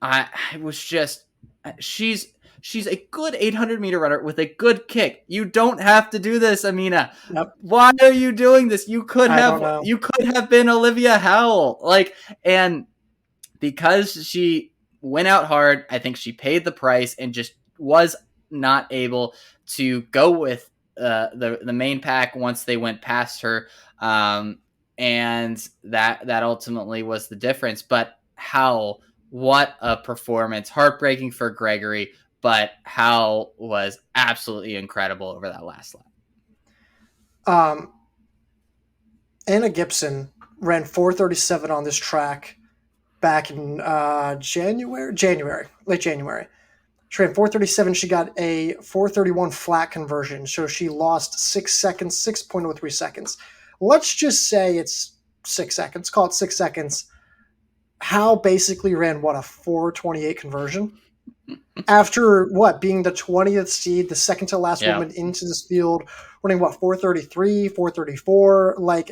I was just she's a good 800-meter runner with a good kick. You don't have to do this, Amina.
Yep.
Why are you doing this?
I don't know.
You could have been Olivia Howell. And because she went out hard, I think she paid the price and just was not able to go with the main pack once they went past her, and that ultimately was the difference. But how what a performance! Heartbreaking for Gregory, but Hal was absolutely incredible over that last lap.
Um, Anna Gibson ran 4:37 on this track back in late January. She ran 4:37. She got a 4:31 flat conversion, so she lost 6 seconds, 6.03 seconds. Let's just say it's 6 seconds. Call it 6 seconds. Hal basically ran what, a 4:28 conversion after what, being the 20th seed, the second to last
Yeah.
woman into this field, running what, 4:33, 4:34, like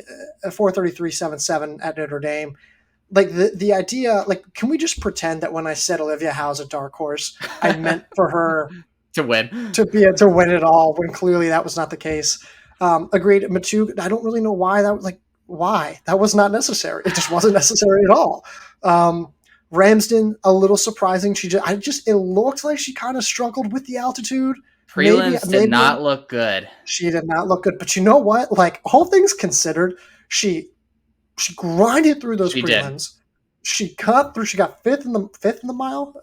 4:33.77 at Notre Dame. Like the idea, like, can we just pretend that when I said Olivia Howe's a dark horse, I meant for her
to win,
to win it all, when clearly that was not the case. Agreed. Matu, I don't really know why that was, like, why that was not necessary. It just wasn't necessary at all. Ramsden, a little surprising. It looked like she kind of struggled with the altitude.
prelims did not look good.
She did not look good. But you know what? Like, all things considered, she grinded through those prelims. She cut through. She got fifth in the mile,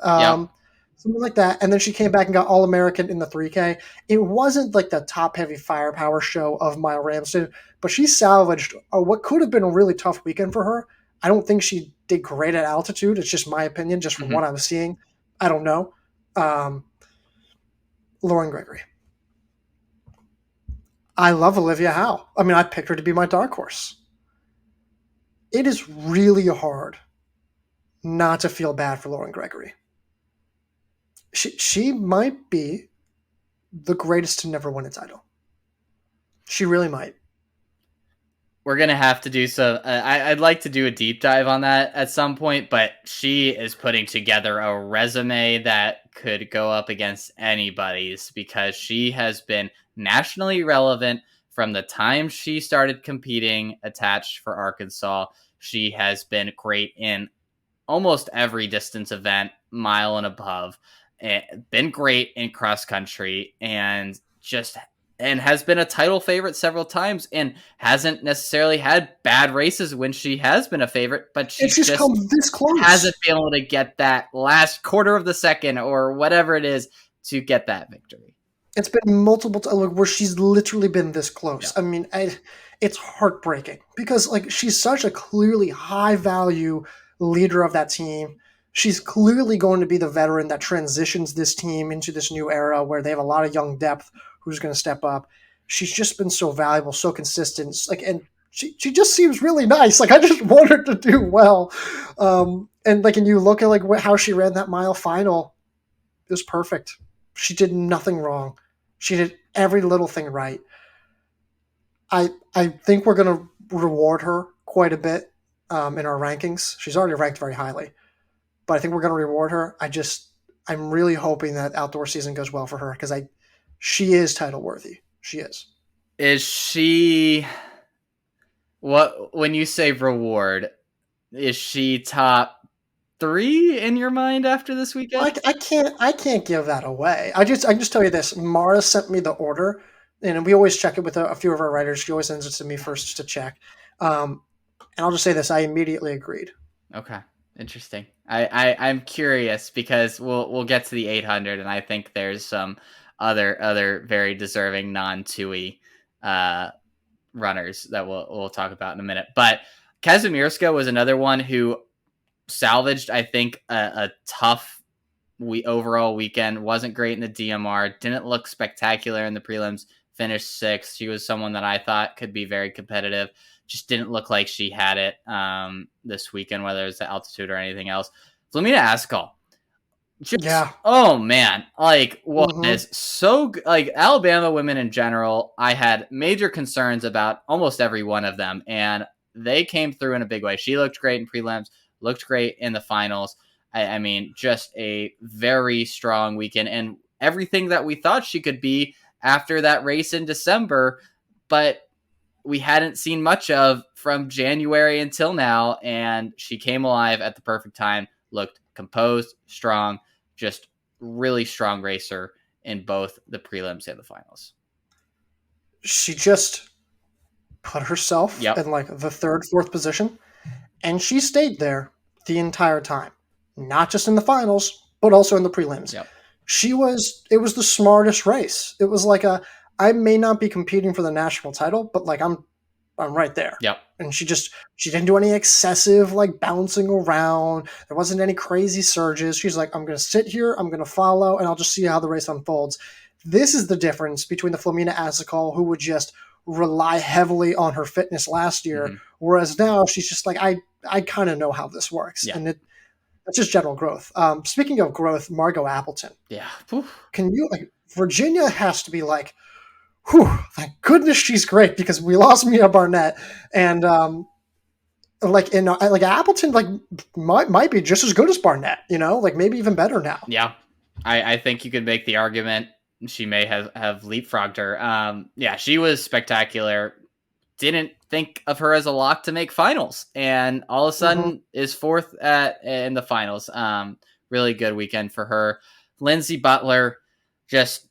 something like that. And then she came back and got All American in the 3K. It wasn't like the top heavy firepower show of Maya Ramsden, but she salvaged what could have been a really tough weekend for her. I don't think she did great at altitude. It's just my opinion, just from what I was seeing. I don't know. Lauren Gregory. I love Olivia Howe. I mean, I picked her to be my dark horse. It is really hard not to feel bad for Lauren Gregory. She might be the greatest to never win a title. She really might.
We're going to have to do some. I'd like to do a deep dive on that at some point, but she is putting together a resume that could go up against anybody's, because she has been nationally relevant from the time she started competing attached for Arkansas. She has been great in almost every distance event, mile and above, been great in cross country, and has been a title favorite several times, and hasn't necessarily had bad races when she has been a favorite, but she just
come this close.
Hasn't been able to get that last quarter of the second or whatever it is to get that victory.
It's been multiple times where she's literally been this close.
Yeah.
I mean, it's heartbreaking, because, like, she's such a clearly high value leader of that team. She's clearly going to be the veteran that transitions this team into this new era where they have a lot of young depth who's going to step up. She's just been so valuable, so consistent. Like, and she just seems really nice. Like, I just want her to do well. And like, and you look at like how she ran that mile final, it was perfect. She did nothing wrong. She did every little thing right. I think we're going to reward her quite a bit in our rankings. She's already ranked very highly, but I think we're going to reward her. I'm really hoping that outdoor season goes well for her, because she is title worthy. She is.
Is she, when you say reward, is she top 3 in your mind after this weekend?
I can't give that away. I just tell you this. Mara sent me the order, and we always check it with a few of our writers. She always sends it to me first to check. And I'll just say this: I immediately agreed.
Okay, interesting. I'm curious, because we'll get to the 800, and I think there's some other very deserving non-TUI runners that we'll talk about in a minute. But Kazimierska was another one who salvaged, I think, a tough overall weekend. Wasn't great in the DMR. Didn't look spectacular in the prelims. finished sixth. She was someone that I thought could be very competitive. Just didn't look like she had it this weekend, whether it's the altitude or anything else. Flamina Askell, just
Yeah.
oh man, like
Hmm.
was so like Alabama women in general. I had major concerns about almost every one of them, and they came through in a big way. She looked great in prelims, looked great in the finals. I mean, just a very strong weekend, and everything that we thought she could be after that race in December, but we hadn't seen much of from January until now, and she came alive at the perfect time, looked composed, strong, just really strong racer in both the prelims and the finals.
She just put herself
Yep.
in like the third, fourth position, and she stayed there the entire time, not just in the finals, but also in the prelims.
Yep.
It was the smartest race. It was like I may not be competing for the national title, but like I'm right there.
Yep.
And she didn't do any excessive like bouncing around. There wasn't any crazy surges. She's like, I'm gonna sit here, I'm gonna follow, and I'll just see how the race unfolds. This is the difference between the Flamina Asicol, who would just rely heavily on her fitness last year,
Mm-hmm.
whereas now she's just like, I kind of know how this works.
Yeah.
And that's just general growth. Speaking of growth, Margot Appleton.
Yeah. Whew.
Can you like Virginia has to be like, whew, thank goodness she's great because we lost Mia Barnett and like in like Appleton like might be just as good as Barnett, you know, like maybe even better now.
Yeah. I think you could make the argument she may have leapfrogged her. Yeah, she was spectacular. Didn't think of her as a lock to make finals, and all of a
Hmm.
sudden is fourth in the finals. Really good weekend for her. Lindsey Butler just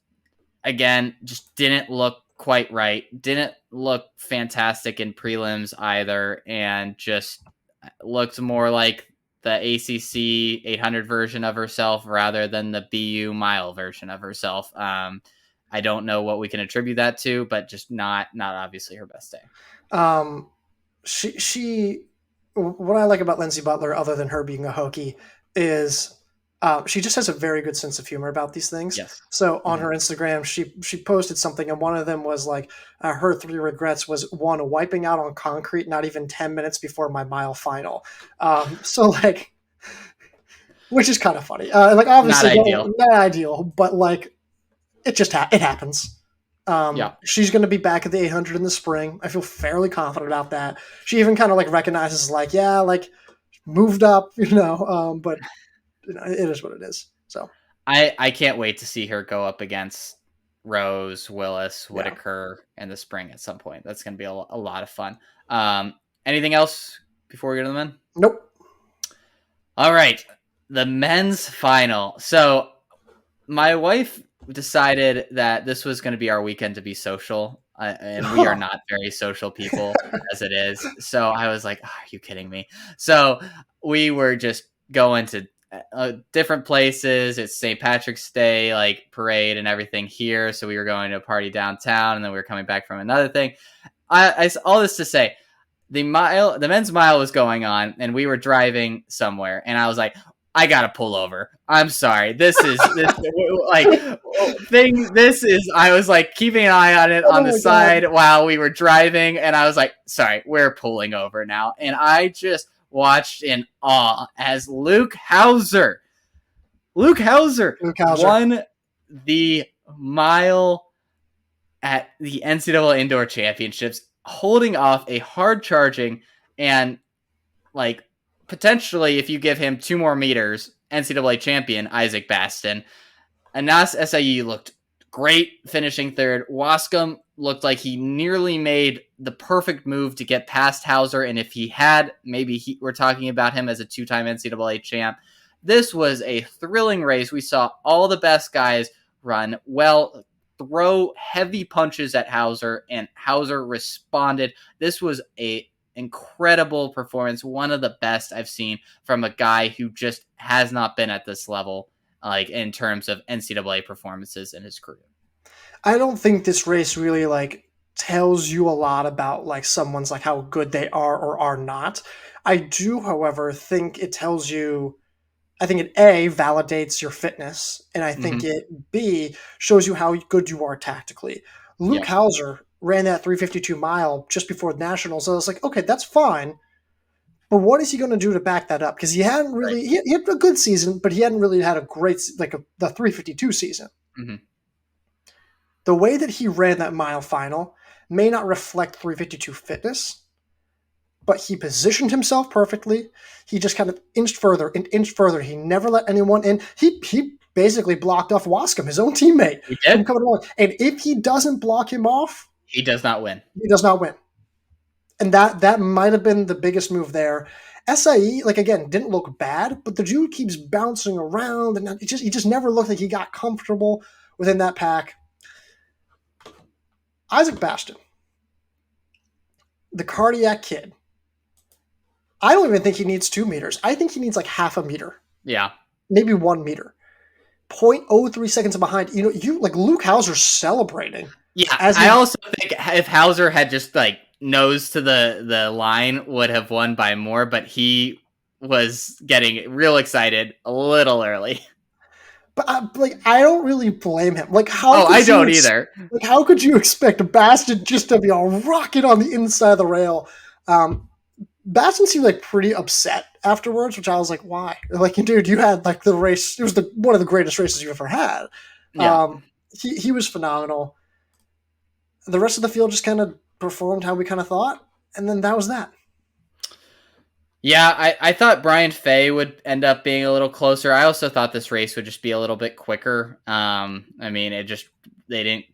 just didn't look quite right. Didn't look fantastic in prelims either, and just looked more like the ACC 800 version of herself rather than the BU mile version of herself. I don't know what we can attribute that to, but just not obviously her best day.
Um, she what I like about Lindsey Butler, other than her being a hokey, is she just has a very good sense of humor about these things.
Yes.
So on
Mm-hmm.
her Instagram, she posted something, and one of them was like, her three regrets was one, wiping out on concrete not even 10 minutes before my mile final. So like, which is kind of funny. Like
Not
obviously
ideal.
not ideal, but like it happens.
Yeah.
She's going to be back at the 800 in the spring. I feel fairly confident about that. She even kind of like recognizes like, yeah, like moved up, you know, but you know, it is what it is. So
I can't wait to see her go up against Rose, Willis,
yeah,
Whitaker in the spring at some point. That's going to be a lot of fun. Anything else before we go to the men?
nope.
All right, the men's final. So my wife decided that this was going to be our weekend to be social, and we are not very social people as it is. So I was like, oh, "Are you kidding me?" So we were just going to different places. It's St. Patrick's Day, like parade and everything here. So we were going to a party downtown, and then we were coming back from another thing. I all this to say, the men's mile was going on, and we were driving somewhere, and I was like, I gotta pull over. I'm sorry. This is this like thing. This is. I was like keeping an eye on it
Oh
on the
my god.
side while we were driving, and I was like, sorry, we're pulling over now. And I just watched in awe as Luke Hauser
Luke Hauser.
won the mile at the NCAA Indoor Championships, holding off a hard charging and like potentially, if you give him 2 more meters, NCAA champion Isaac Baston. Anas SIE looked great, finishing third. Wascom looked like he nearly made the perfect move to get past Hauser, and if he had, we're talking about him as a 2-time NCAA champ. This was a thrilling race. We saw all the best guys run well, throw heavy punches at Hauser, and Hauser responded. This was a incredible performance, one of the best I've seen from a guy who just has not been at this level, like in terms of NCAA performances in his career.
I don't think this race really like tells you a lot about like someone's like how good they are or are not. I do, however, think it tells you. I think it A validates your fitness, and I think
Mm-hmm.
it B shows you how good you are tactically. Luke
Yep.
Hauser ran that 352 mile just before the Nationals. So I was like, okay, that's fine. But what is he going to do to back that up? Because he hadn't
Right.
really, he had a good season, but he hadn't really had a great, the 352 season.
Hmm.
The way that he ran that mile final may not reflect 352 fitness, but he positioned himself perfectly. He just kind of inched further and inched further. He never let anyone in. He basically blocked off Wascom, his own teammate,
He
from
did.
coming along. And if he doesn't block him off,
He does not win.
he does not win. And that might have been the biggest move there. SIE, like again, didn't look bad, but the dude keeps bouncing around, and he just never looked like he got comfortable within that pack. Isaac Bastion, the cardiac kid. I don't even think he needs 2 meters. I think he needs like half a meter,
Yeah.
maybe 1 meter. 0.03 seconds behind. You like Luke Hauser celebrating
Yeah.
as
I
he.
also think if Hauser had just like nose to the line, would have won by more, but he was getting real excited a little early.
But I don't really blame him. Like
Oh, I don't either.
how could you expect Bastion just to be a rocket on the inside of the rail? Um, Bastion seemed like pretty upset afterwards, which I was like, why? Like, dude, you had like the race. It was the one of the greatest races you ever had.
Yeah.
He was phenomenal. The rest of the field just kind of performed how we kind of thought, and then that was that.
Yeah, I thought Brian Fay would end up being a little closer. I also thought this race would just be a little bit quicker. I mean, they didn't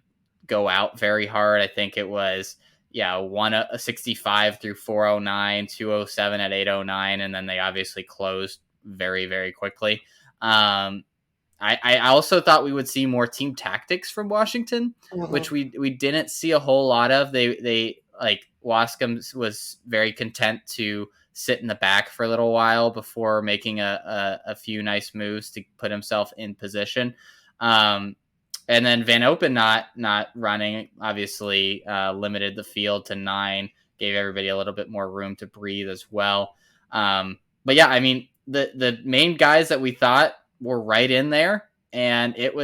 go out very hard. I think it was a 65 through 409, 207 at 809, and then they obviously closed very, very quickly. I also thought we would see more team tactics from Washington, which
Mm-hmm.
we didn't see a whole lot of. They like Wascom was very content to sit in the back for a little while before making a few nice moves to put himself in position. And then Van Open not running obviously limited the field to 9, gave everybody a little bit more room to breathe as well. But yeah, I mean the main guys that we thought were right in there, and it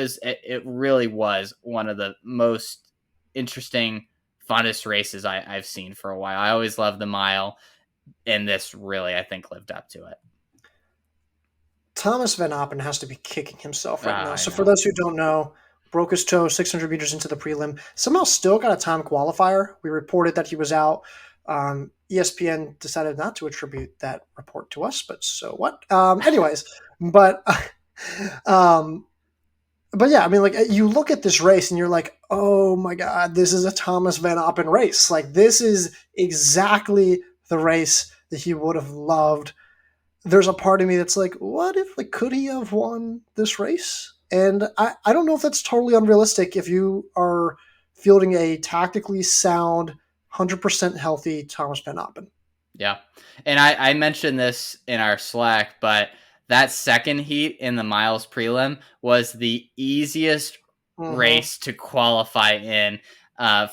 really was one of the most interesting, funnest races I've seen for a while. I always loved the mile, and this really I think lived up to it.
Thomas Van Appen has to be kicking himself right now.
I
So for
know.
those who don't know, broke his toe 600 meters into the prelim. Somehow still got a time qualifier. We reported that he was out. ESPN decided not to attribute that report to us, but so what? Anyways, but um, but yeah, I mean, like you look at this race and you're like, oh my god, this is a Thomas Van Appen race. Like this is exactly the race that he would have loved. There's a part of me that's like, what if like could he have won this race? And I don't know if that's totally unrealistic if you are fielding a tactically sound, 100% healthy Thomas Van Appen.
Yeah. And I mentioned this in our Slack, but that second heat in the miles prelim was the easiest
Mm-hmm.
race to qualify in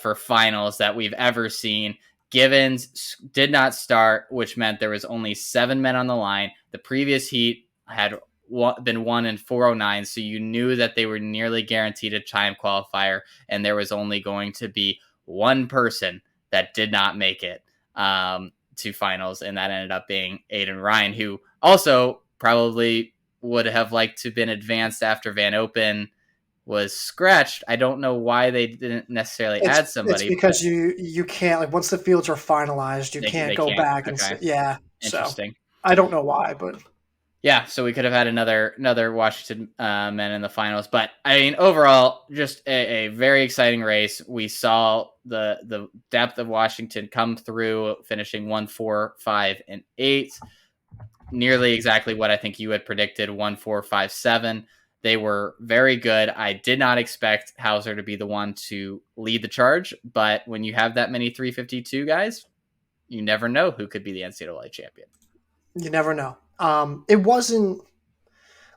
for finals that we've ever seen. Givens did not start, which meant there was only 7 men on the line. The previous heat had been won in 409, so you knew that they were nearly guaranteed a time qualifier, and there was only going to be one person that did not make it. To finals, and that ended up being Aiden Ryan, who also probably would have liked to have been advanced after Van Open was scratched. I don't know why they didn't necessarily add
It's
somebody, but
because you can't like once the fields are finalized, you can't
they
go
can't.
back and say,
Okay,
yeah. So
interesting.
I don't know why, but
Yeah, so we could have had another Washington men in the finals, but I mean overall, just a very exciting race. We saw the depth of Washington come through, finishing 1, 4, 5, and 8. Nearly exactly what I think you had predicted 1, 4, 5, 7. They were very good. I did not expect Hauser to be the one to lead the charge, but when you have that many 352 guys, you never know who could be the NCAA champion.
you never know. It wasn't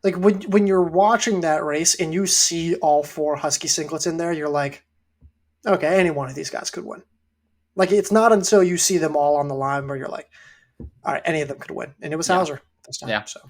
like when you're watching that race and you see all four Husky singlets in there, you're like, okay, any one of these guys could win. Like it's not until you see them all on the line where you're like, all right, any of them could win, and it was
Yeah.
Hauser this time.
Yeah.
So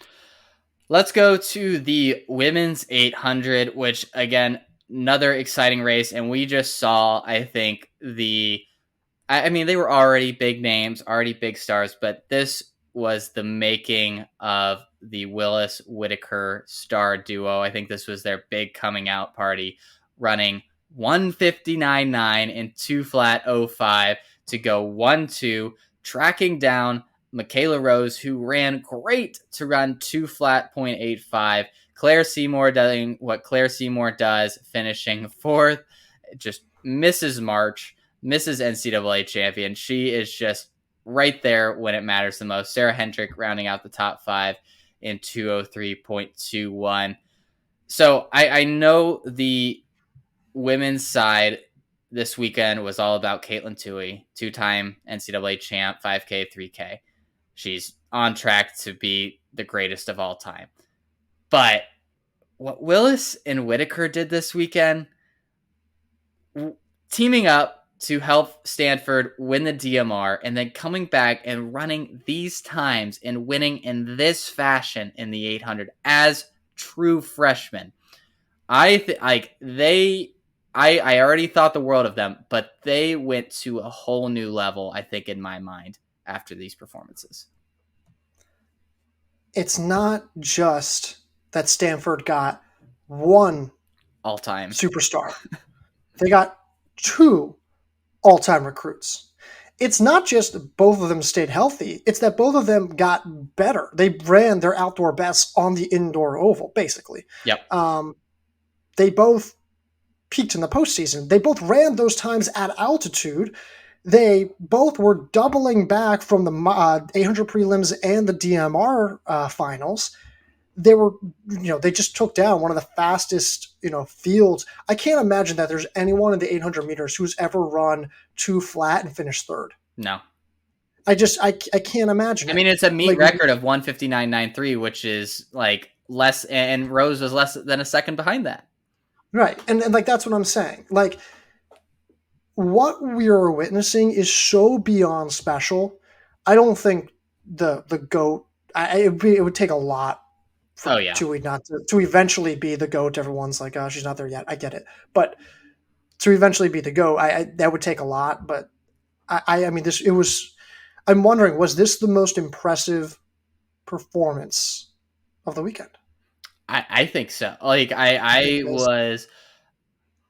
Let's go to the women's 800, which again, another exciting race, and we just saw, I think, I mean, they were already big names, already big stars, but this was the making of the Willis Whitaker star duo. I think this was their big coming out party, running 159.9 and 2 flat 05 to go 1-2, tracking down Michaela Rose, who ran great to run 2 flat 0.85. Claire Seymour doing what Claire Seymour does, finishing fourth, just misses March. Mrs. NCAA champion. She is just right there when it matters the most. Sarah Hendrick rounding out the top 5 in 203.21. So I know the women's side this weekend was all about Caitlin Toohey, 2-time NCAA champ, 5K, 3K. She's on track to be the greatest of all time. But what Willis and Whitaker did this weekend, teaming up to help Stanford win the DMR, and then coming back and running these times and winning in this fashion in the 800 as true freshmen. I already thought the world of them, but they went to a whole new level, I think, in my mind after these performances.
It's not just that Stanford got one
all-time
superstar. They got 2 all-time recruits. It's not just both of them stayed healthy. It's that both of them got better. They ran their outdoor bests on the indoor oval, basically.
Yep.
They both peaked in the postseason. They both ran those times at altitude. They both were doubling back from the 800 prelims and the DMR finals. They were, they just took down one of the fastest, fields. I can't imagine that there's anyone in the 800 meters who's ever run 2 flat and finished third.
No.
I can't imagine.
I mean, it's a meet record of 159.93, which is like less, and Rose was less than a second behind that.
Right. And like, that's what I'm saying. Like, what we are witnessing is so beyond special. I don't think the GOAT, it would take a lot for Toohey not to eventually be the GOAT. Everyone's like, oh, she's not there yet. I get it. But to eventually be the GOAT, that would take a lot. But I'm wondering, was this the most impressive performance of the weekend?
I think so. Like, I was,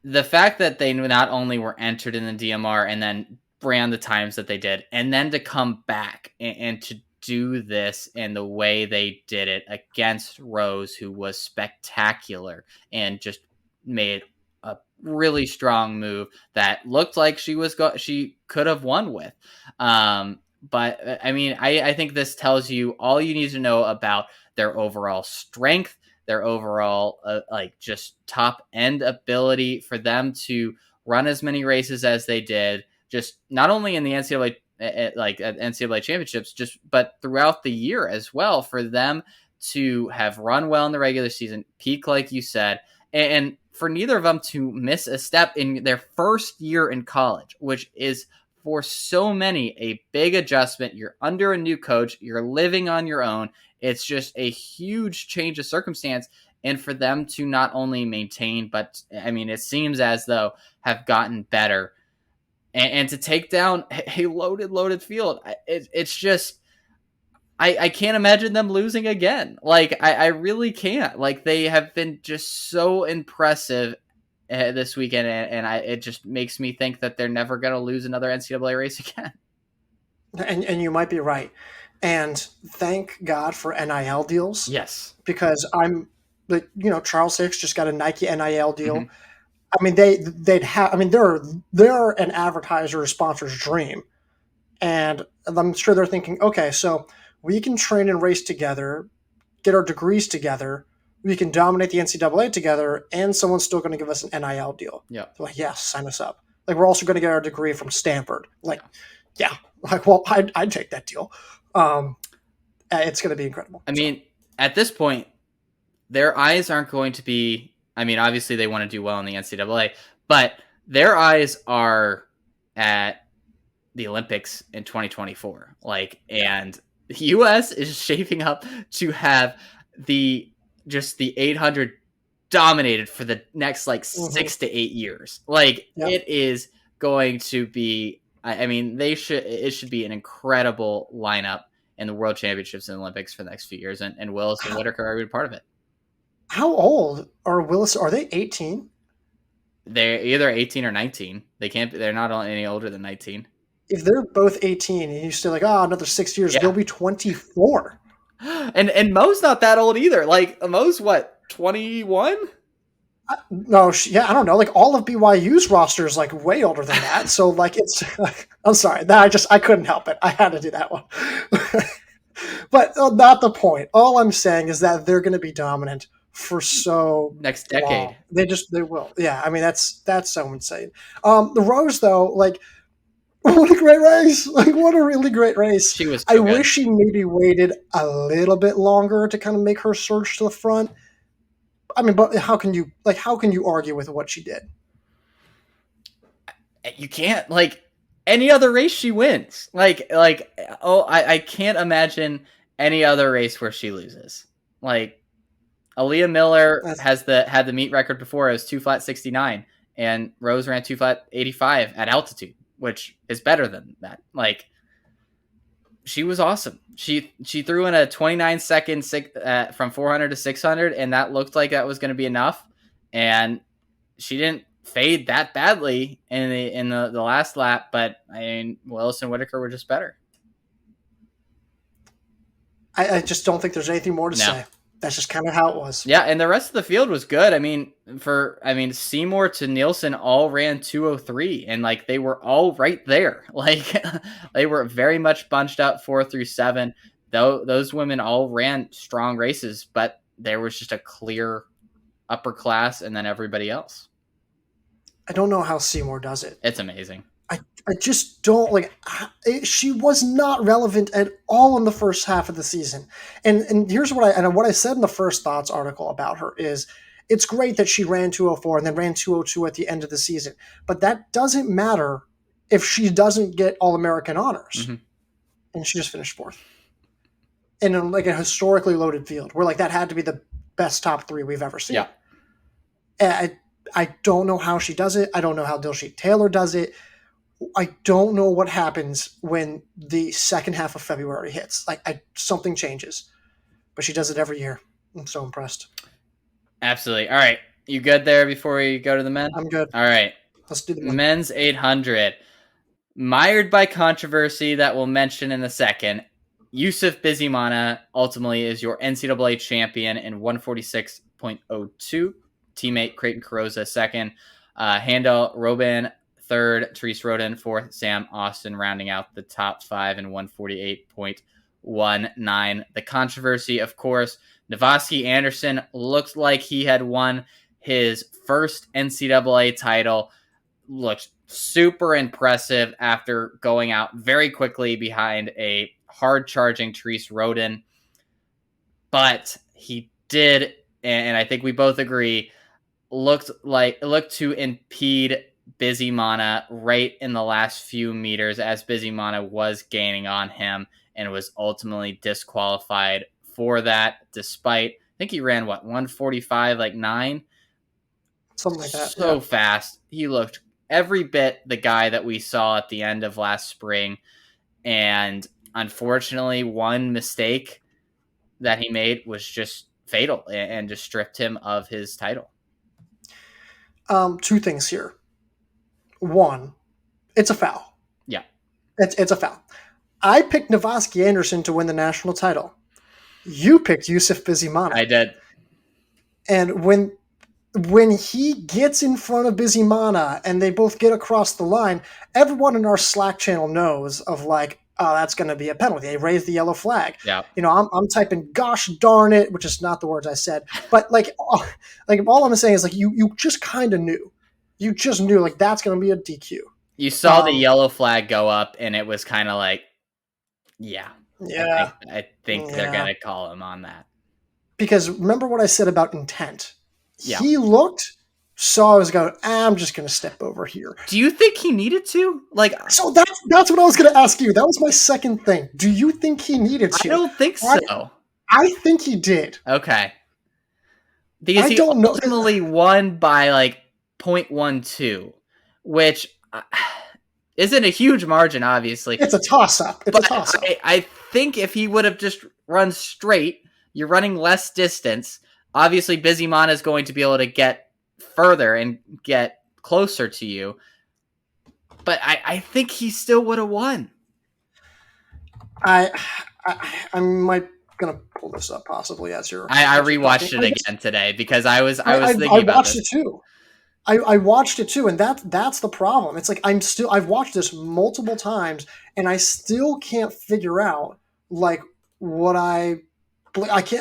the fact that they not only were entered in the DMR and then ran the times that they did, and then to come back and to do this in the way they did it against Rose, who was spectacular and just made a really strong move that looked like she could have won with. But I mean, I think this tells you all you need to know about their overall strength, their overall just top end ability for them to run as many races as they did, just not only in the NCAA at NCAA championships, but throughout the year as well, for them to have run well in the regular season, peak like you said, and for neither of them to miss a step in their first year in college, which is for so many a big adjustment. You're under a new coach, you're living on your own. It's just a huge change of circumstance. And for them to not only maintain, but I mean, it seems as though have gotten better. And to take down a loaded field, it's just, I can't imagine them losing again. Like, I really can't. Like, they have been just so impressive this weekend, and it just makes me think that they're never going to lose another NCAA race again.
And you might be right. And thank God for NIL deals.
Yes.
Because Charles Hicks just got a Nike NIL deal. Mm-hmm. I mean, they're an advertiser or sponsor's dream. And I'm sure they're thinking, okay, so we can train and race together, get our degrees together, we can dominate the NCAA together, and someone's still going to give us an NIL deal.
Yeah.
They're like, yes, sign us up. Like, we're also going to get our degree from Stanford. Like, yeah. Like, well, I'd take that deal. It's going to be incredible.
I mean, at this point, their eyes aren't going to be, I mean, obviously they want to do well in the NCAA, but their eyes are at the Olympics in 2024. And the U.S. is shaping up to have the 800 dominated for the next like
Mm-hmm.
6 to 8 years. Like
Yep.
it is going to be. I mean, it should be an incredible lineup in the World Championships and Olympics for the next few years, and Willis and Whitaker are going to be part of it.
How old are Willis? Are they 18?
They're either 18 or 19. They can't. They're not any older than 19.
If they're both 18 and you say like, oh, another 6 years,
Yeah.
they'll be 24.
And Mo's not that old either. Like Mo's what, 21?
No, yeah, I don't know. Like all of BYU's roster is like way older than that. So like it's, I'm sorry, that I couldn't help it. I had to do that one. But not the point. All I'm saying is that they're going to be dominant for so
Next decade.
long. They will. Yeah, I mean that's so insane. The Rose though, like what a great race! Like what a really great race.
She was
I
so good.
wish she maybe waited a little bit longer to kind of make her surge to the front. I mean, but how can you argue with what she did?
You can't. Like any other race she wins. I can't imagine any other race where she loses. Like Aaliyah Miller had the meet record before. It was 2 flat 69, and Rose ran 2 flat 85 at altitude, which is better than that. Like she was awesome. She threw in a 29-second from 400 to 600, and that looked like that was going to be enough. And she didn't fade that badly in the last lap, but I mean, Willis and Whitaker were just better.
I just don't think there's anything more to say. That's just kind of how it was.
Yeah, and the rest of the field was good. I mean, Seymour to Nielsen all ran 2:03, and like they were all right there. Like they were very much bunched up 4 through 7. Though those women all ran strong races, but there was just a clear upper class, and then everybody else.
I don't know how Seymour does it.
It's amazing.
I just don't like. She was not relevant at all in the first half of the season, and here's what I said in the First Thoughts article about her is, it's great that she ran 2:04 and then ran 2:02 at the end of the season, but that doesn't matter if she doesn't get All-American honors, and she just finished 4th in like a historically loaded field where like that had to be the best top 3 we've ever seen.
Yeah,
and I don't know how she does it. I don't know how Dilsheet Taylor does it. I don't know what happens when the second half of February hits. Like something changes, but she does it every year. I'm so impressed.
Absolutely. All right, you good there before we go to the men?
I'm good.
All right,
let's do the men.
Men's 800. Mired by controversy that we'll mention in a second. Yusuf Bizimana ultimately is your NCAA champion in 146.02. Teammate Creighton Carrozza second. Handel Robin third. Therese Roden fourth. Sam Austin rounding out the top 5 in 148.19. The controversy, of course, Navasky Anderson looked like he had won his first NCAA title. Looked super impressive after going out very quickly behind a hard-charging Therese Roden. But he did, and I think we both agree, looked to impede Bizimana right in the last few meters as Bizimana was gaining on him and was ultimately disqualified for that, despite, I think he ran, 145, 9?
Something like that.
So fast. He looked every bit the guy that we saw at the end of last spring. And unfortunately, one mistake that he made was just fatal and just stripped him of his title.
2 things here. One, it's a foul.
Yeah.
It's a foul. I picked Navasky Anderson to win the national title. You picked Yusuf Bizimana.
I did.
And when he gets in front of Bizimana and they both get across the line, everyone in our Slack channel knows of like, oh, that's going to be a penalty. They raise the yellow flag.
Yeah.
You know, I'm typing, gosh darn it, which is not the words I said. But like all I'm saying is like, you just kind of knew. You just knew like that's going to be a DQ.
You saw the yellow flag go up and it was kind of like, yeah. I think they're going to call him on that.
Because remember what I said about intent.
Yeah.
He looked, saw I was going, I'm just going to step over here.
Do you think he needed to?
So that's what I was going to ask you. That was my second thing. Do you think he needed to?
I don't think so.
I think he did.
Okay. because
I
he
don't know.
ultimately won by like 0.12, which isn't a huge margin, obviously.
It's a toss up. It's a
But
toss up.
I think if he would have just run straight, you're running less distance. Obviously, Busy Mana is going to be able to get further and get closer to you. But I think he still would have won.
I, I might gonna pull this up possibly as you're
I
talking.
rewatched it again today because I was
I
thinking about
watched
this.
it too. I watched it too, and that's the problem. It's like I've watched this multiple times, and I still can't figure out like what I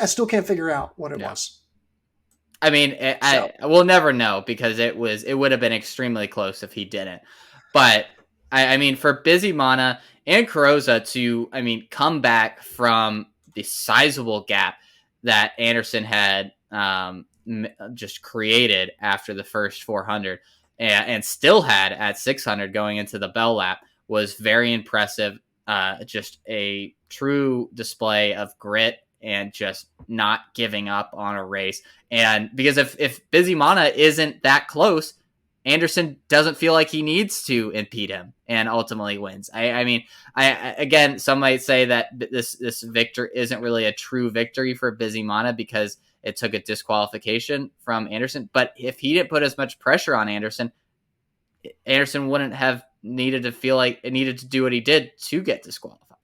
still can't figure out what it
Yeah.
was.
I mean,
So
we'll never know because it would have been extremely close if he didn't. But I mean, for Busy Mana and Carosa to, I mean, come back from the sizable gap that Anderson had just created after the first 400 and still had at 600 going into the bell lap was very impressive. Just a true display of grit and just not giving up on a race. And because if Busy Mana isn't that close, Anderson doesn't feel like he needs to impede him and ultimately wins. I mean, again, some might say that this victory isn't really a true victory for Busy Mana because it took a disqualification from Anderson. But if he didn't put as much pressure on Anderson, Anderson wouldn't have needed to feel like it needed to do what he did to get disqualified.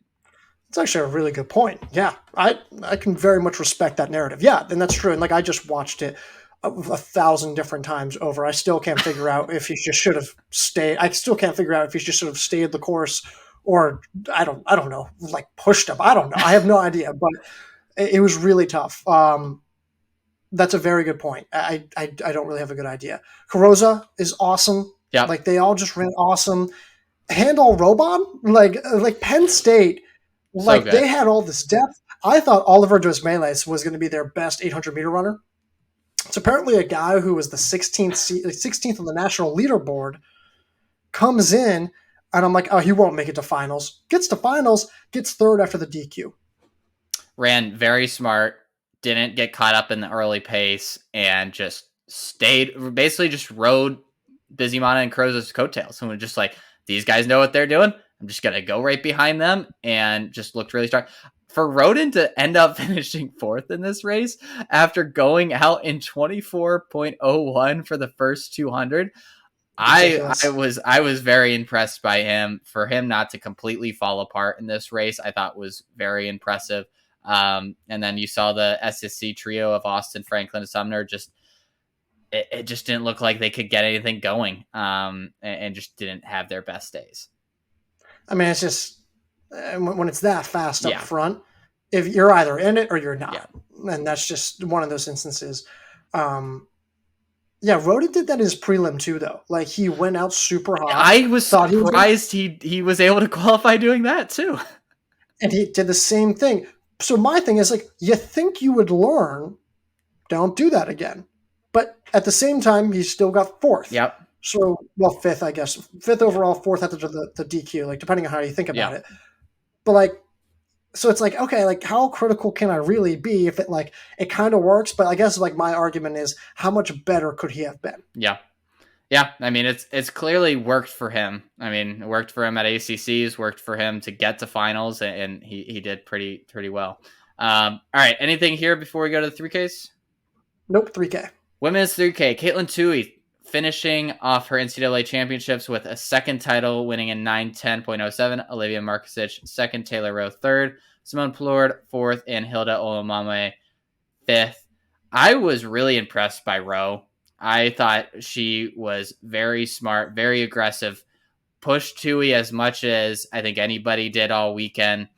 it's actually a really good point. Yeah, I can very much respect that narrative. Yeah, and that's true. And like I just watched it a thousand different times over. I still can't figure out if he just should have stayed. I still can't figure out if he just should have stayed the course or I don't know, like pushed him. I don't know. I have no idea, but it was really tough. That's a very good point. I don't really have a good idea. Carosa is awesome.
Yeah,
Like they all just ran awesome. Handall Robon, like Penn State,
so
like
good.
they had all this depth. I thought Oliver Dosmeles was going to be their best 800-meter runner. It's apparently a guy who was the 16th on the national leaderboard comes in, and I'm like, oh, he won't make it to finals. Gets to finals, gets third after the DQ.
Ran very smart, didn't get caught up in the early pace, and just basically just rode Busy Mana and Carosa's coattails. And we're just like, these guys know what they're doing. I'm just going to go right behind them and just looked really strong. For Roden to end up finishing fourth in this race after going out in 24.01 for the first 200,
Ridiculous.
I was very impressed by him. For him not to completely fall apart in this race, I thought was very impressive. And then you saw the SSC trio of Austin, Franklin, and Sumner. Just it just didn't look like they could get anything going, and just didn't have their best days.
I mean, it's just when it's that fast up
Yeah.
front, if you're either in it or you're not,
Yeah.
and that's just one of those instances. Yeah, Rhoda did that in his prelim too, though. Like he went out super hot.
I was
thought
surprised he was able to qualify doing that too.
And he did the same thing. So my thing is like, you think you would learn, don't do that again. But at the same time, he still got fourth.
Yep.
So, well, fifth, I guess. Fifth overall, fourth after the DQ, like depending on how you think about it. But like, so it's like, okay, like how critical can I really be if it kind of works? But I guess like my argument is how much better could he have been?
Yeah. Yeah, I mean it's clearly worked for him. I mean, it worked for him at ACCs, worked for him to get to finals, and he did pretty well. All right, anything here before we go to the 3Ks?
Nope, 3K.
Women's 3K, Caitlin Tui finishing off her NCAA championships with a second title, winning in 9:10.07. Olivia Markosic second, Taylor Rowe third, Simone Plourde fourth, and Hilda Olomame fifth. I was really impressed by Rowe. I thought she was very smart, very aggressive, pushed Tui as much as I think anybody did all weekend,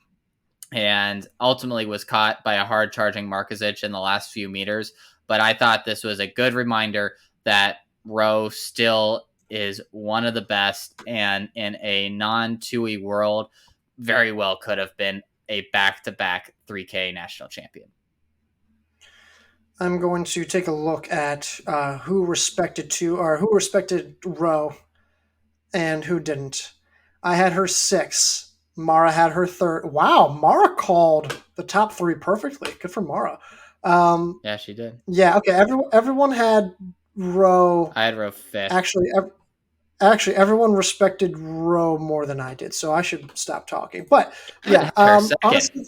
and ultimately was caught by a hard charging Markosic in the last few meters. But I thought this was a good reminder that Rowe still is one of the best, and in a non-Tui world, very well could have been a back-to-back 3K national champion.
I'm going to take a look at who respected Rowe and who didn't. I had her 6. Mara had her 3rd. Wow, Mara called the top 3 perfectly. Good for Mara.
Yeah, she did.
Yeah, okay. Everyone had Roe.
I had Roe fifth.
Actually, actually, everyone respected Roe more than I did, so I should stop talking. But
Gavin
yeah,
had her second.
honestly,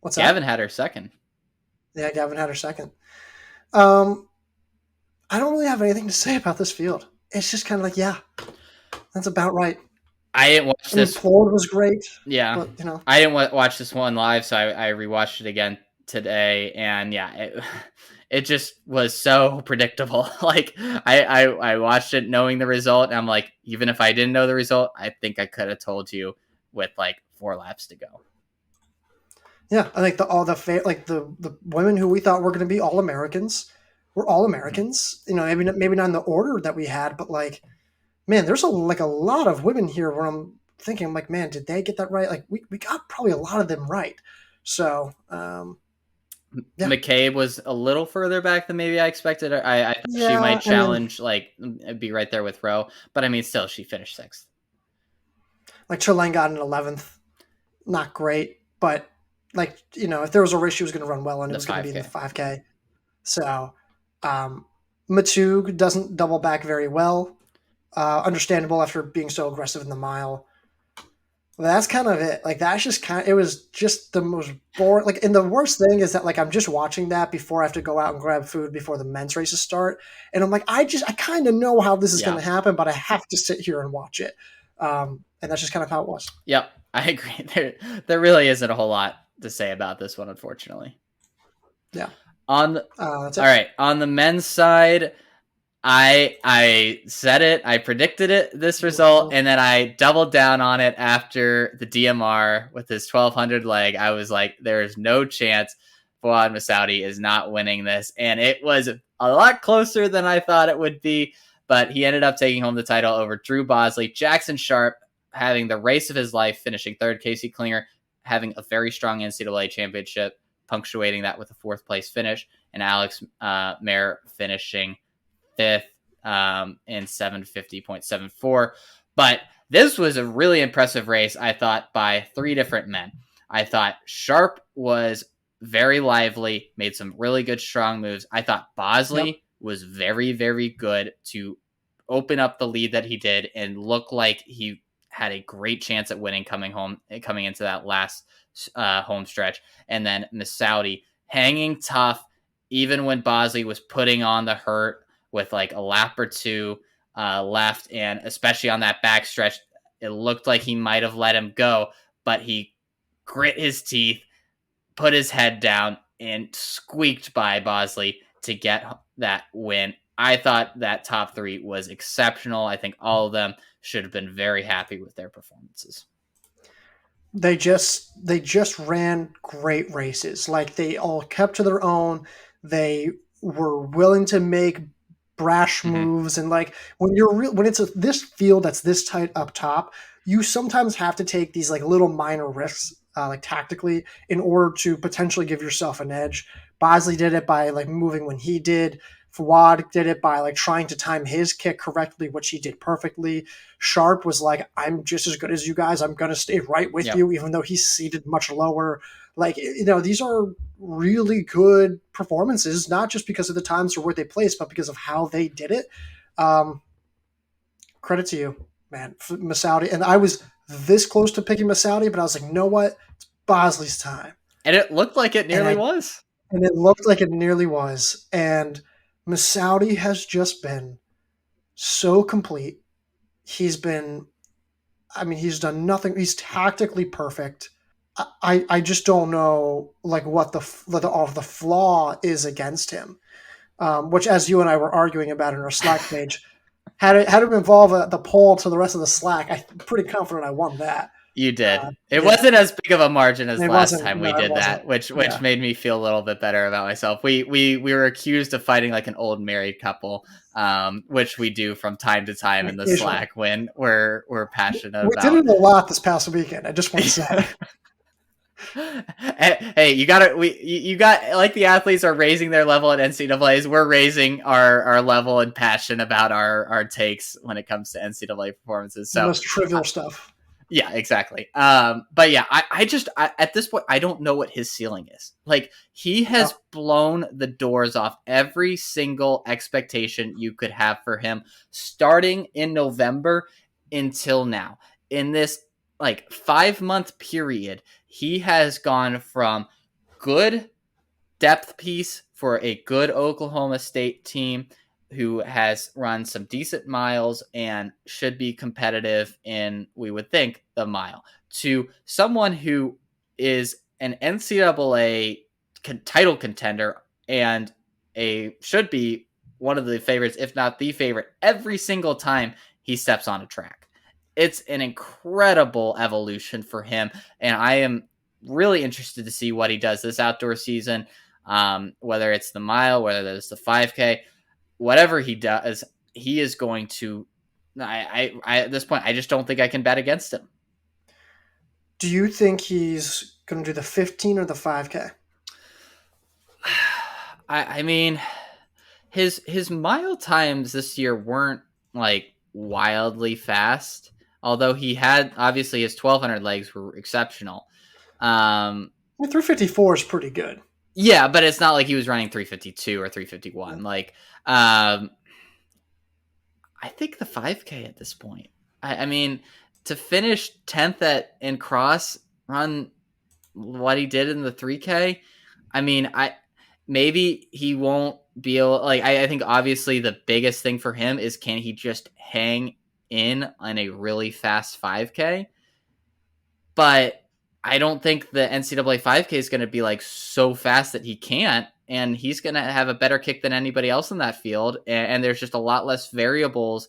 what's
Gavin
that?
had her second.
Yeah, Gavin had her second. Um, I don't really have anything to say about this field. It's just kind of like, yeah, that's about right.
I didn't watch
I mean,
this.
Ford was great,
Yeah,
but
I didn't watch this one live, so I rewatched it again today, and yeah, it just was so predictable. Like I watched it knowing the result, and I'm like, even if I didn't know the result, I think I could have told you with like 4 laps to go.
yeah, I think the women who we thought were going to be all Americans were all
Mhm.
Americans. Maybe not in the order that we had, but like, man, there's a lot of women here where I'm thinking, like, man, did they get that right? Like, we got probably a lot of them right. So, yeah,
McCabe was a little further back than maybe I expected. I thought she might
yeah, and then
challenge, like, be right there with Rowe, but I mean, still, she finished sixth.
like Chilling got an 11th, not great, but like if there was a race she was going to run well, and it
The
was going to be in the
5K.
5K. So, um, Matug doesn't double back very well. Understandable after being so aggressive in the mile. But that's kind of it. Like that's just it was just the most boring. Like, and the worst thing is that like I'm just watching that before I have to go out and grab food before the men's races start, and I'm like, I kind of know how this is going
Yeah.
to happen, but I have to sit here and watch it. And that's just kind of how it was.
Yep. I agree. There really isn't a whole lot to say about this one, unfortunately.
Yeah.
On the,
That's
all
it.
right, on the men's side, I said it, I predicted it, this result, and then I doubled down on it after the DMR with his 1200 leg. I was like, there is no chance Fouad Masaudi is not winning this, and it was a lot closer than I thought it would be. But he ended up taking home the title over Drew Bosley. Jackson Sharp having the race of his life, finishing third. Casey Klinger having a very strong NCAA championship, punctuating that with a fourth place finish, and Alex Mayer finishing fifth in 750.74. But this was a really impressive race, I thought, by three different men. I thought Sharp was very lively, made some really good strong moves. I thought Bosley
Yep.
was very, very good to open up the lead that he did and look like he had a great chance at winning coming into that last home stretch. And then Masaudi hanging tough, even when Bosley was putting on the hurt with like a lap or two left, and especially on that back stretch, it looked like he might have let him go, but he grit his teeth, put his head down, and squeaked by Bosley to get that win. I thought that top three was exceptional. I think all of them should have been very happy with their performances.
They just ran great races. Like they all kept to their own. They were willing to make brash
Mm-hmm.
moves, and like when it's this field that's this tight up top, you sometimes have to take these like little minor risks, like tactically, in order to potentially give yourself an edge. Bosley did it by like moving when he did. Fawad did it by like trying to time his kick correctly, which he did perfectly. Sharp was like, I'm just as good as you guys. I'm going to stay right with
Yep.
you, even though he's seated much lower. Like, these are really good performances, not just because of the times or where they placed, but because of how they did it. Um, Credit to you, man. Masaudi. And I was this close to picking Masaudi, but I was like, you know what? It's Bosley's time.
And it looked like it
And
nearly was.
and it looked like it nearly was. And Masaudi has just been so complete. He's been he's done nothing. He's tactically perfect. I just don't know like what the flaw is against him. Which, as you and I were arguing about in our Slack page, had it involve the poll to the rest of the Slack, I'm pretty confident I won that.
You did. It
Yeah,
wasn't as big of a margin as
it
last
wasn't.
time we
No, it
did
wasn't.
that, which
Yeah,
made me feel a little bit better about myself. We were accused of fighting like an old married couple, which we do from time to time in the
occasionally.
Slack when we're passionate
We did
about.
it a lot this past weekend. I just want to say.
Hey, you got like the athletes are raising their level at NCAA's. We're raising our level and passion about our takes when it comes to NCAA performances.
The
So
most trivial stuff.
Yeah, exactly. But yeah, at this point, I don't know what his ceiling is. Like, he has
No.
blown the doors off every single expectation you could have for him, starting in November until now. In this like 5 month period, he has gone from good depth piece for a good Oklahoma State team who has run some decent miles and should be competitive in, we would think, the mile, to someone who is an NCAA title contender and a should be one of the favorites, if not the favorite, every single time he steps on a track. It's an incredible evolution for him, and I am really interested to see what he does this outdoor season. Whether it's the mile, whether it's the 5K, whatever he does, he is going to. I at this point, I just don't think I can bet against him.
Do you think he's going to do the 15 or the 5K?
I mean, his mile times this year weren't like wildly fast. Although he had obviously his 1200 legs were exceptional. Um,
354 is pretty good.
yeah, but it's not like he was running 352 or 351. Like, I think the 5K at this point. I mean, to finish 10th in cross, run what he did in the 3K. I mean, maybe he won't be able. Like, I think obviously the biggest thing for him is can he just hang in on a really fast 5K? But I don't think the NCAA 5K is going to be like so fast that he can't. And he's going to have a better kick than anybody else in that field. And there's just a lot less variables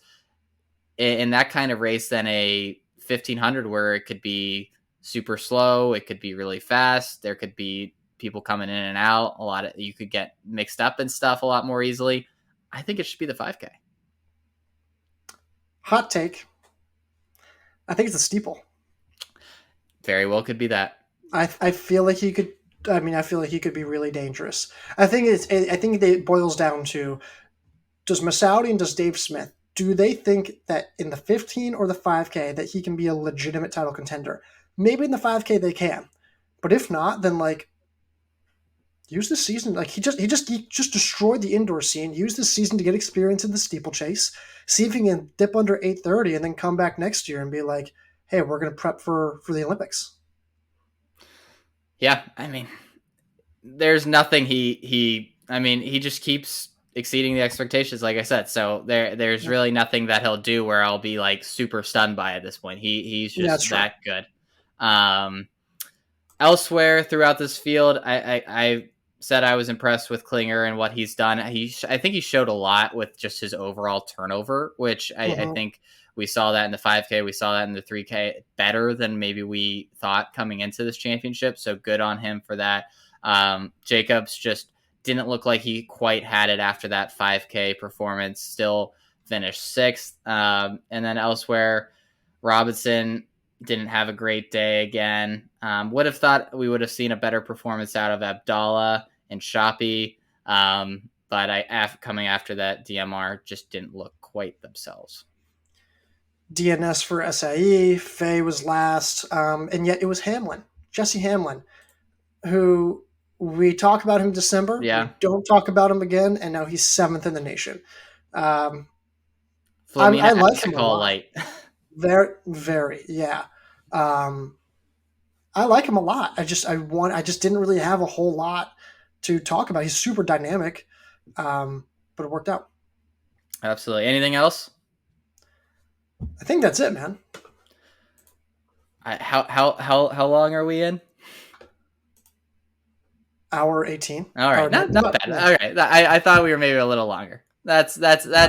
in that kind of race than a 1500 where it could be super slow, it could be really fast, there could be people coming in and out, a lot of you could get mixed up and stuff a lot more easily. I think it should be the 5K.
Hot take. I think it's a steeple.
Very well could be that.
I feel like he could. I mean, I feel like he could be really dangerous. I think it boils down to, does Masaudi and does Dave Smith, do they think that in the 15 or the 5K that he can be a legitimate title contender? Maybe in the 5K they can, but if not, then like use this season. Like he just destroyed the indoor scene. Use this season to get experience in the steeplechase. See if he can dip under 830 and then come back next year and be like, hey, we're gonna prep for the Olympics.
Yeah, I mean, there's nothing he just keeps exceeding the expectations, like I said. So there's really nothing that he'll do where I'll be like super stunned by at this point. He's
Yeah, that's
just
true.
that good. Elsewhere throughout this field, I said I was impressed with Klinger and what he's done. I think he showed a lot with just his overall turnover, which I
Mm-hmm.
think we saw that in the 5K, we saw that in the 3K, better than maybe we thought coming into this championship. So good on him for that. Jacobs just didn't look like he quite had it after that 5K performance. Still finished sixth. And then elsewhere, Robinson didn't have a great day again. Would have thought we would have seen a better performance out of Abdallah and Shoppy. But coming after that, DMR just didn't look quite themselves.
DNS for SIE. Faye was last, and yet it was Hamlin, Jesse Hamlin, who we talk about him in December.
Yeah.
We don't talk about him again, and now he's seventh in the nation. Um, I
Flamina
like him a
Icicle
lot.
light.
Very, very, yeah. Um, I like him a lot. I just didn't really have a whole lot to talk about. He's super dynamic, but it worked out.
Absolutely. Anything else?
I think that's it, man.
How long are we in?
Hour 18.
All right,
Or,
not bad.
yeah.
All right, I thought we were maybe a little longer. That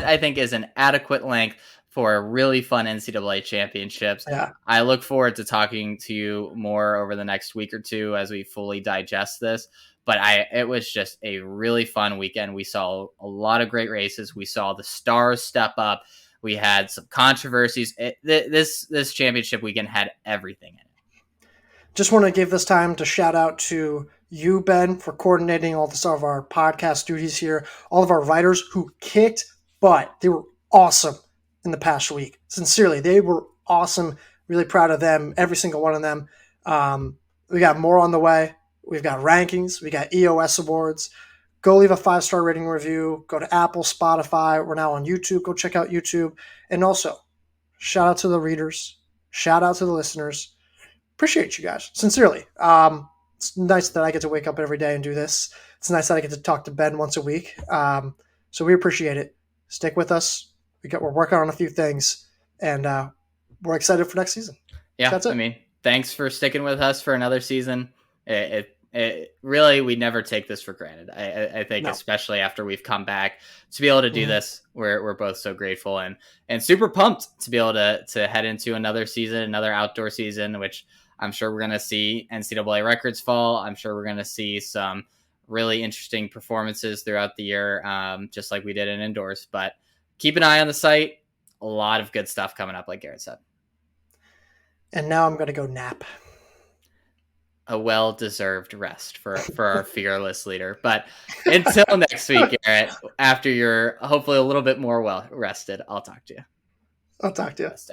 I think is an adequate length for a really fun NCAA championships.
Yeah.
I look forward to talking to you more over the next week or two as we fully digest this. But it was just a really fun weekend. We saw a lot of great races. We saw the stars step up. We had some controversies. This championship weekend had everything in it.
Just want to give this time to shout out to you, Ben, for coordinating all of our podcast duties here. All of our writers who kicked butt. They were awesome in the past week. Sincerely, they were awesome. Really proud of them, every single one of them. We got more on the way. We've got rankings. We got EOS awards. Go leave a 5-star rating review. Go to Apple, Spotify. We're now on YouTube. Go check out YouTube. And also, shout out to the readers. Shout out to the listeners. Appreciate you guys, sincerely. It's nice that I get to wake up every day and do this. It's nice that I get to talk to Ben once a week. So we appreciate it. Stick with us. We're working on a few things, and we're excited for next season.
Yeah,
That's it.
I mean, thanks for sticking with us for another season. It really, we never take this for granted. I think, especially after we've come back to be able to do this, we're both so grateful and super pumped to be able to head into another season, another outdoor season, which I'm sure we're going to see NCAA records fall. I'm sure we're going to see some really interesting performances throughout the year, just like we did in indoors. But keep an eye on the site. A lot of good stuff coming up, like Garrett said.
And now I'm going to go nap.
A well-deserved rest for our fearless leader. But until next week, Garrett, after you're hopefully a little bit more well rested, I'll talk to you.
I'll talk to you.